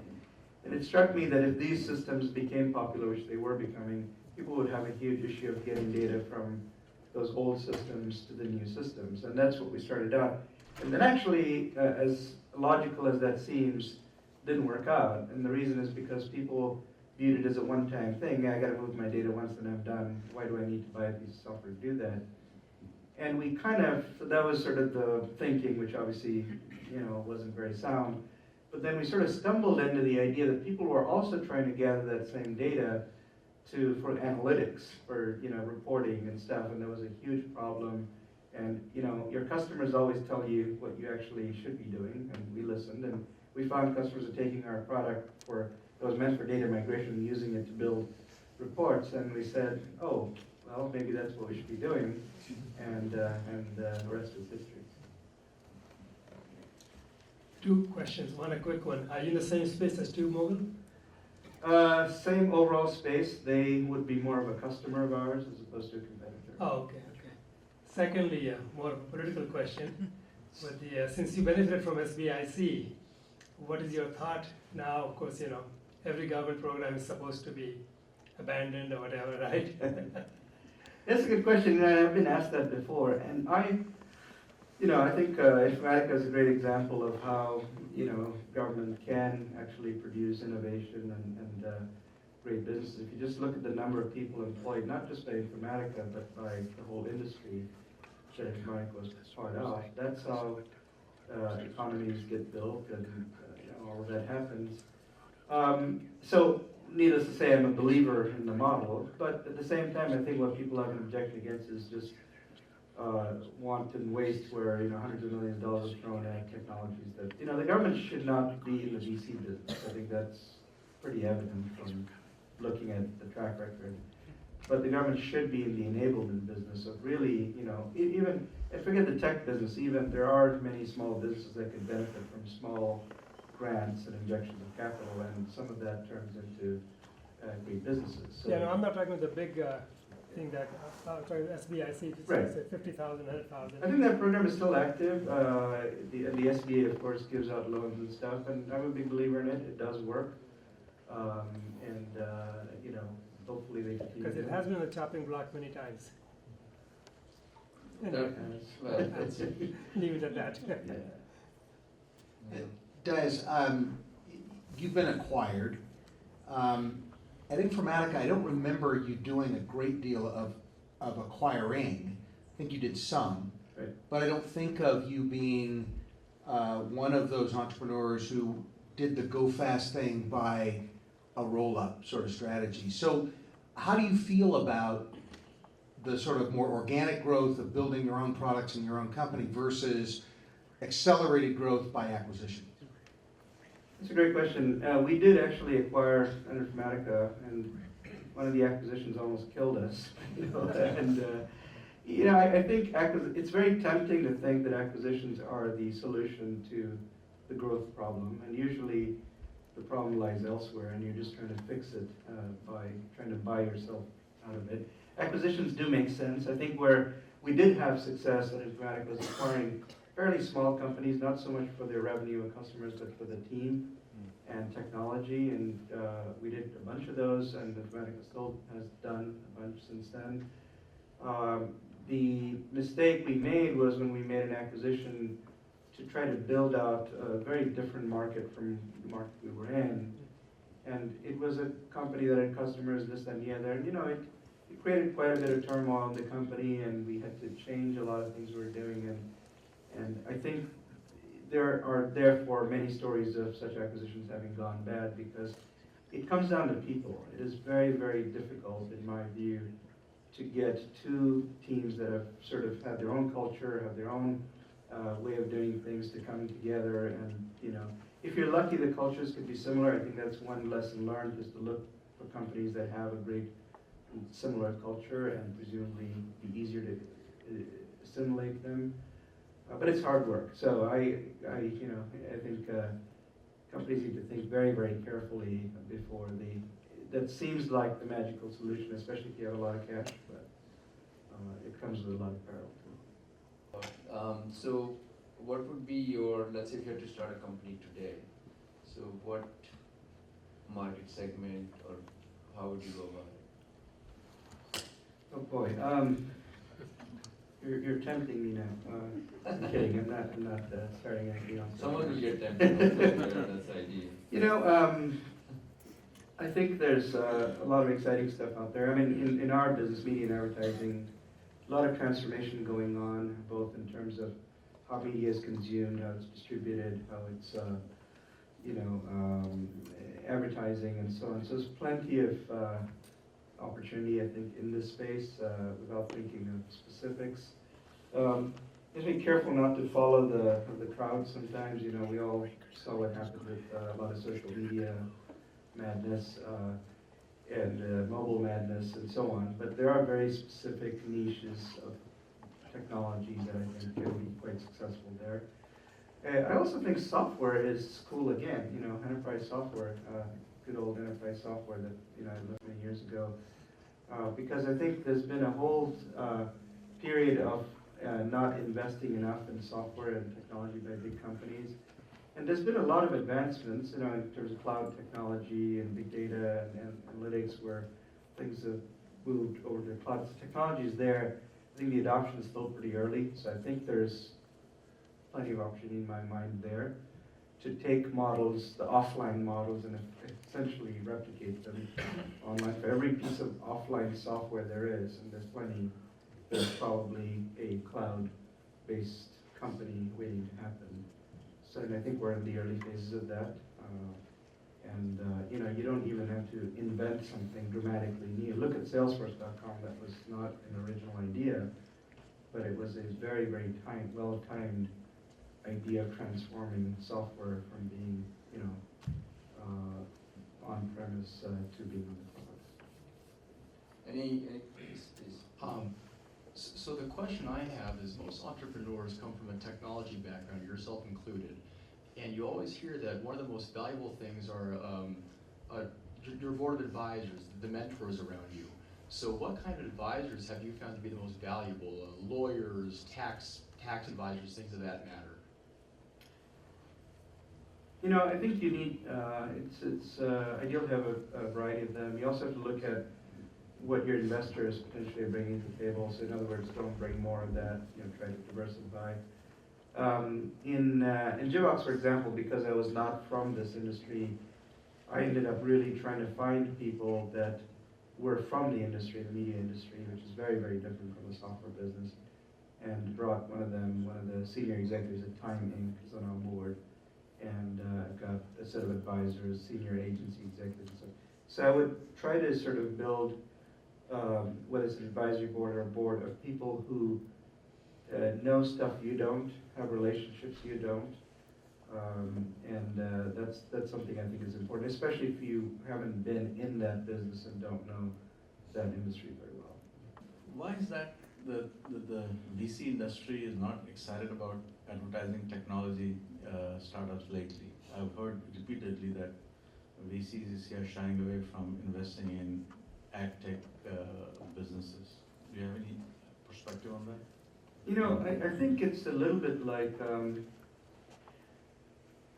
And it struck me that if these systems became popular, which they were becoming, people would have a huge issue of getting data from those old systems to the new systems. And that's what we started out. And then actually, as logical as that seems, didn't work out. And the reason is because people viewed it as a one-time thing. I gotta move my data once and I'm done. Why do I need to buy a piece of software to do that? And we so that was sort of the thinking, which obviously, wasn't very sound. But then we sort of stumbled into the idea that people were also trying to gather that same data for analytics, for, reporting and stuff, and there was a huge problem. And, your customers always tell you what you actually should be doing, and we listened, and we found customers are taking our product that was meant for data migration and using it to build reports, and we said, oh, well, maybe that's what we should be doing, and the rest is history. Two questions. One, a quick one. Are you in the same space as T-Mobile? Same overall space. They would be more of a customer of ours as opposed to a competitor. Oh, okay. Secondly, more of a political question. But since you benefited from SBIC, what is your thought now? Of course, every government program is supposed to be abandoned or whatever, right? That's a good question. I've been asked that before, and I think Informatica is a great example of how government can actually produce innovation and great businesses. If you just look at the number of people employed, not just by Informatica, but by the whole industry that Informatica was part of, that's how economies get built and all of that happens. So, needless to say, I'm a believer in the model, but at the same time, I think what people have an objection against is just wanton waste where hundreds of millions of dollars thrown at technologies that the government should not be in the VC business. I think that's pretty evident from looking at the track record. But the government should be in the enablement business of really, even forget the tech business. Even there are many small businesses that could benefit from small grants and injections of capital, and some of that turns into great businesses. So Yeah, no, I'm not talking about the big thing that, I'm talking SBIC, Right. say 50,000, 100,000. I think that program is still active. The SBA, of course, gives out loans and stuff, and I'm a big believer in it. It does work. You know, hopefully they continue. Because it has been on the chopping block many times. That- Anyway, well, that's leave it at that. Yeah. Diaz, you've been acquired. At Informatica, I don't remember you doing a great deal of acquiring. I think you did some. Right. But I don't think of you being one of those entrepreneurs who did the go fast thing by a roll-up sort of strategy. So how do you feel about the sort of more organic growth of building your own products in your own company versus accelerated growth by acquisition? That's a great question. We did actually acquire Informatica, and one of the acquisitions almost killed us. You know, and you know, I think it's very tempting to think that acquisitions are the solution to the growth problem, and usually the problem lies elsewhere, and you're just trying to fix it by trying to buy yourself out of it. Acquisitions do make sense. I think where we did have success at Informatica was acquiring fairly small companies, not so much for their revenue and customers, but for the team and technology. And we did a bunch of those, and Informatica still has done a bunch since then. The mistake we made was when we made an acquisition to try to build out a very different market from the market we were in. And it was a company that had customers, this, that, and the other. And you know, it created quite a bit of turmoil in the company, and we had to change a lot of things we were doing. And I think there are therefore many stories of such acquisitions having gone bad, because it comes down to people. It is very, very difficult, in my view, to get two teams that have sort of had their own culture, have their own way of doing things to come together. And you know, if you're lucky, the cultures could be similar. I think that's one lesson learned, is to look for companies that have a great similar culture, and presumably be easier to assimilate them. But it's hard work. So I think companies need to think very, very carefully before they. That seems like the magical solution, especially if you have a lot of cash, but it comes with a lot of peril too. So what would be your, let's say if you had to start a company today, so what market segment, or how would you go about it? Oh boy, you're tempting me now. I'm kidding. I'm not starting anything else. Someone will get tempted. That's the idea. You know, I think there's a lot of exciting stuff out there. I mean, in our business, media and advertising, a lot of transformation going on, both in terms of how media is consumed, how it's distributed, how it's, advertising and so on. So there's plenty of opportunity, I think, in this space, without thinking of specifics. Just be careful not to follow the crowd sometimes. You know, we all saw what happened with a lot of social media madness and mobile madness and so on. But there are very specific niches of technology that I think can be quite successful there. I also think software is cool again. You know, enterprise software, good old enterprise software that I learned many years ago. Because I think there's been a whole period of not investing enough in software and technology by big companies. And there's been a lot of advancements, in terms of cloud technology and big data and analytics, where things have moved over to cloud. The technology is there. I think the adoption is still pretty early, so I think there's plenty of opportunity in my mind there to take models, the offline models, and essentially replicate them online. For every piece of offline software there is, and there's plenty, there's probably a cloud-based company waiting to happen. So I think we're in the early phases of that. You don't even have to invent something dramatically new. Look at Salesforce.com. That was not an original idea, but it was a very, very well-timed idea of transforming software from being, on-premise to being on the cloud. Any please. So the question I have is, most entrepreneurs come from a technology background, yourself included, and you always hear that one of the most valuable things are your board of advisors, the mentors around you. So what kind of advisors have you found to be the most valuable? Lawyers, tax advisors, things of that matter. You know, I think you need, it's ideal to have a variety of them. You also have to look at what your investor is potentially bringing to the table. So in other words, don't bring more of that, you know, try to diversify. In Jivox, for example, because I was not from this industry, I ended up really trying to find people that were from the industry, the media industry, which is very, very different from the software business, and brought one of the senior executives at Time Inc. is on our board, and I've got a set of advisors, senior agency executives. So I would try to sort of build, whether it's an advisory board or a board of people who know stuff you don't, have relationships you don't, and that's something I think is important, especially if you haven't been in that business and don't know that industry very well. Why is that the VC industry is not excited about advertising technology startups lately? I've heard repeatedly that VCs here shying away from investing in ad tech businesses. Do you have any perspective on that? You know, I think it's a little bit like,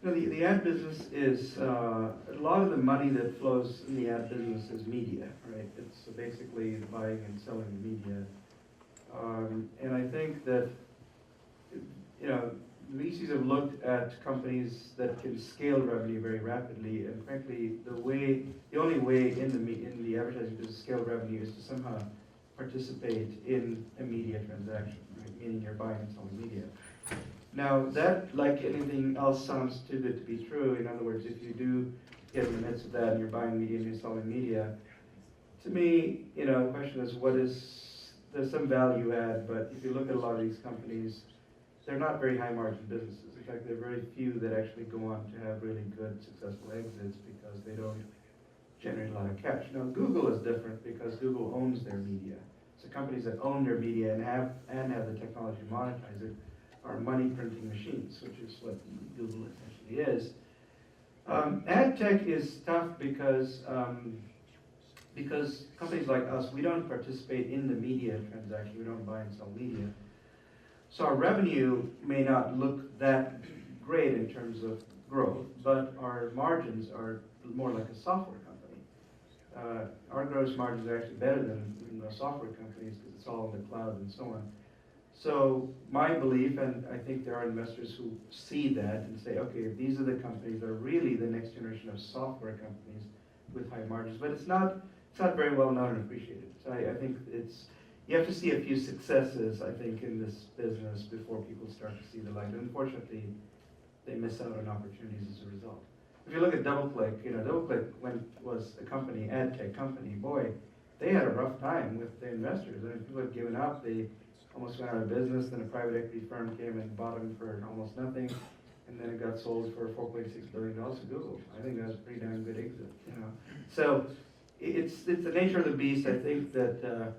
you know, the ad business is, a lot of the money that flows in the ad business is media, right? It's basically buying and selling media. And I think that, you know, VCs have looked at companies that can scale revenue very rapidly, and frankly, the only way in the advertising business to scale revenue is to somehow participate in a media transaction, right? Meaning you're buying and selling media. Now that, like anything else, sounds too good to be true. In other words, if you do get in the midst of that and you're buying media and you're selling media, to me, you know, the question is, there's some value add, but if you look at a lot of these companies, they're not very high margin businesses. In fact, there are very few that actually go on to have really good, successful exits because they don't generate a lot of cash. Now, Google is different because Google owns their media. So companies that own their media and have the technology to monetize it are money printing machines, which is what Google essentially is. Ad tech is tough because companies like us, we don't participate in the media transaction. We don't buy and sell media. So our revenue may not look that great in terms of growth, but our margins are more like a software company. Our gross margins are actually better than the software companies because it's all in the cloud and so on. So my belief, and I think there are investors who see that and say, okay, these are the companies that are really the next generation of software companies with high margins, but it's not very well known and appreciated. So I think you have to see a few successes, I think, in this business before people start to see the light. And unfortunately, they miss out on opportunities as a result. If you look at DoubleClick, you know, DoubleClick was a company, ad tech company, boy, they had a rough time with the investors. I mean, people had given up, they almost went out of business, then a private equity firm came and bought them for almost nothing, and then it got sold for $4.6 billion to Google. I think that was a pretty damn good exit, you know. So it's the nature of the beast. I think that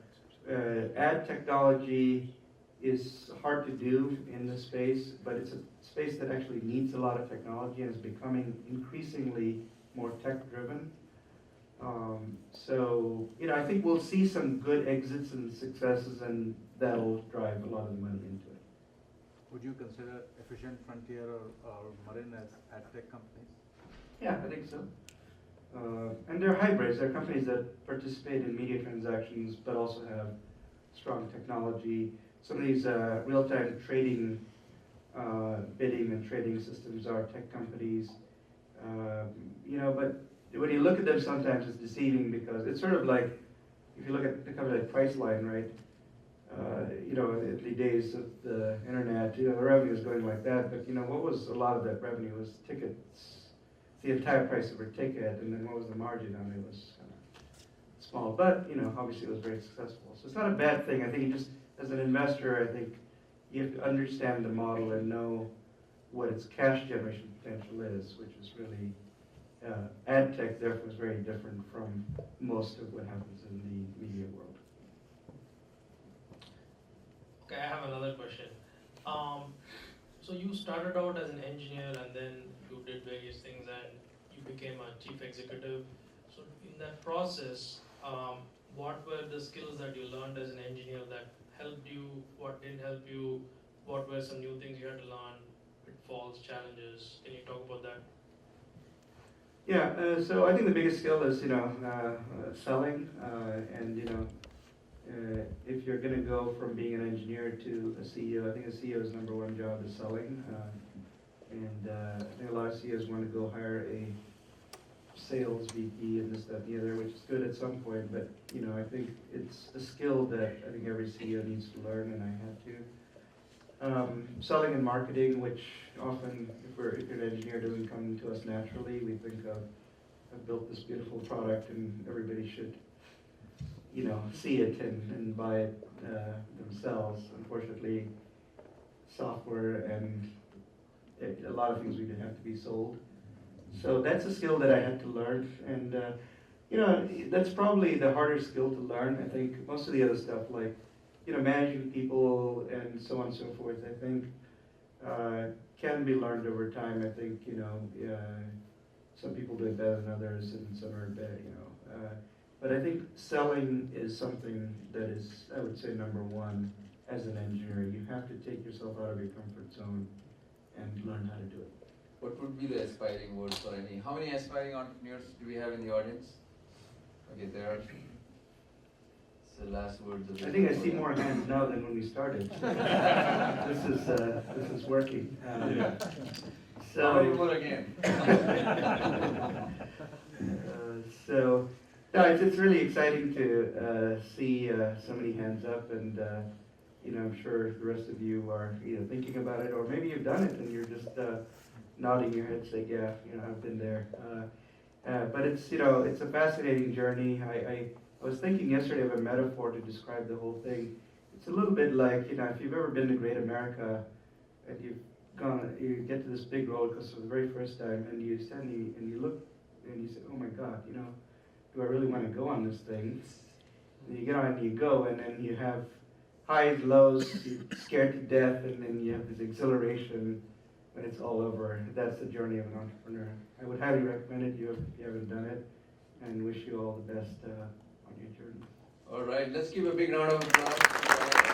ad technology is hard to do in this space, but it's a space that actually needs a lot of technology and is becoming increasingly more tech-driven. So, you know, I think we'll see some good exits and successes, and that'll drive a lot of the money into it. Would you consider Efficient Frontier or Marin as ad tech companies? Yeah, I think so. And they're hybrids. They're companies that participate in media transactions, but also have strong technology. Some of these real-time trading, bidding and trading systems are tech companies. You know, but when you look at them, sometimes it's deceiving because it's sort of like, if you look at the company like Priceline, right? You know, in the days of the internet, you know, the revenue was going like that, but you know, what was a lot of that revenue was tickets, the entire price of a ticket, and then what was the margin on it was kind of small, but you know, obviously it was very successful. So it's not a bad thing. I think you just, as an investor, I think you have to understand the model and know what its cash generation potential is, which is really, ad tech therefore is very different from most of what happens in the media world. Okay, I have another question. So you started out as an engineer and then you did various things and you became a chief executive. So in that process, what were the skills that you learned as an engineer that helped you? What didn't help you? What were some new things you had to learn? Pitfalls, challenges. Can you talk about that? Yeah, so I think the biggest skill is, selling, and, if you're gonna go from being an engineer to a CEO, I think a CEO's number one job is selling. I think a lot of CEOs want to go hire a sales VP and this, that, and the other, which is good at some point, but, I think it's a skill that I think every CEO needs to learn, and I had to. Selling and marketing, which often, if you're an engineer, doesn't come to us naturally. We think of, I've built this beautiful product and everybody should, see it and buy it themselves. Unfortunately, software and a lot of things we did have to be sold. So that's a skill that I had to learn, and that's probably the harder skill to learn. I think most of the other stuff, like managing people and so on and so forth, I think can be learned over time. I think some people do it better than others, and some are better, But I think selling is something that is, I would say, number one as an engineer. You have to take yourself out of your comfort zone and learn how to do it. What would be the aspiring words for any? How many aspiring entrepreneurs do we have in the audience? Okay, there are. It's the last words of the. I think I see more hands now than when we started. This is working. So. How many more again? No, it's really exciting to see so many hands up, and I'm sure the rest of you are either thinking about it, or maybe you've done it and you're just nodding your head saying, yeah, I've been there. But it's a fascinating journey. I was thinking yesterday of a metaphor to describe the whole thing. It's a little bit like, if you've ever been to Great America and you get to this big roller coaster for the very first time, and you stand and you look and you say, oh my God, do I really want to go on this thing? And you get on and you go, and then you have highs, lows, you're scared to death, and then you have this exhilaration when it's all over. That's the journey of an entrepreneur. I would highly recommend it if you haven't done it, and wish you all the best on your journey. All right, let's give a big round of applause.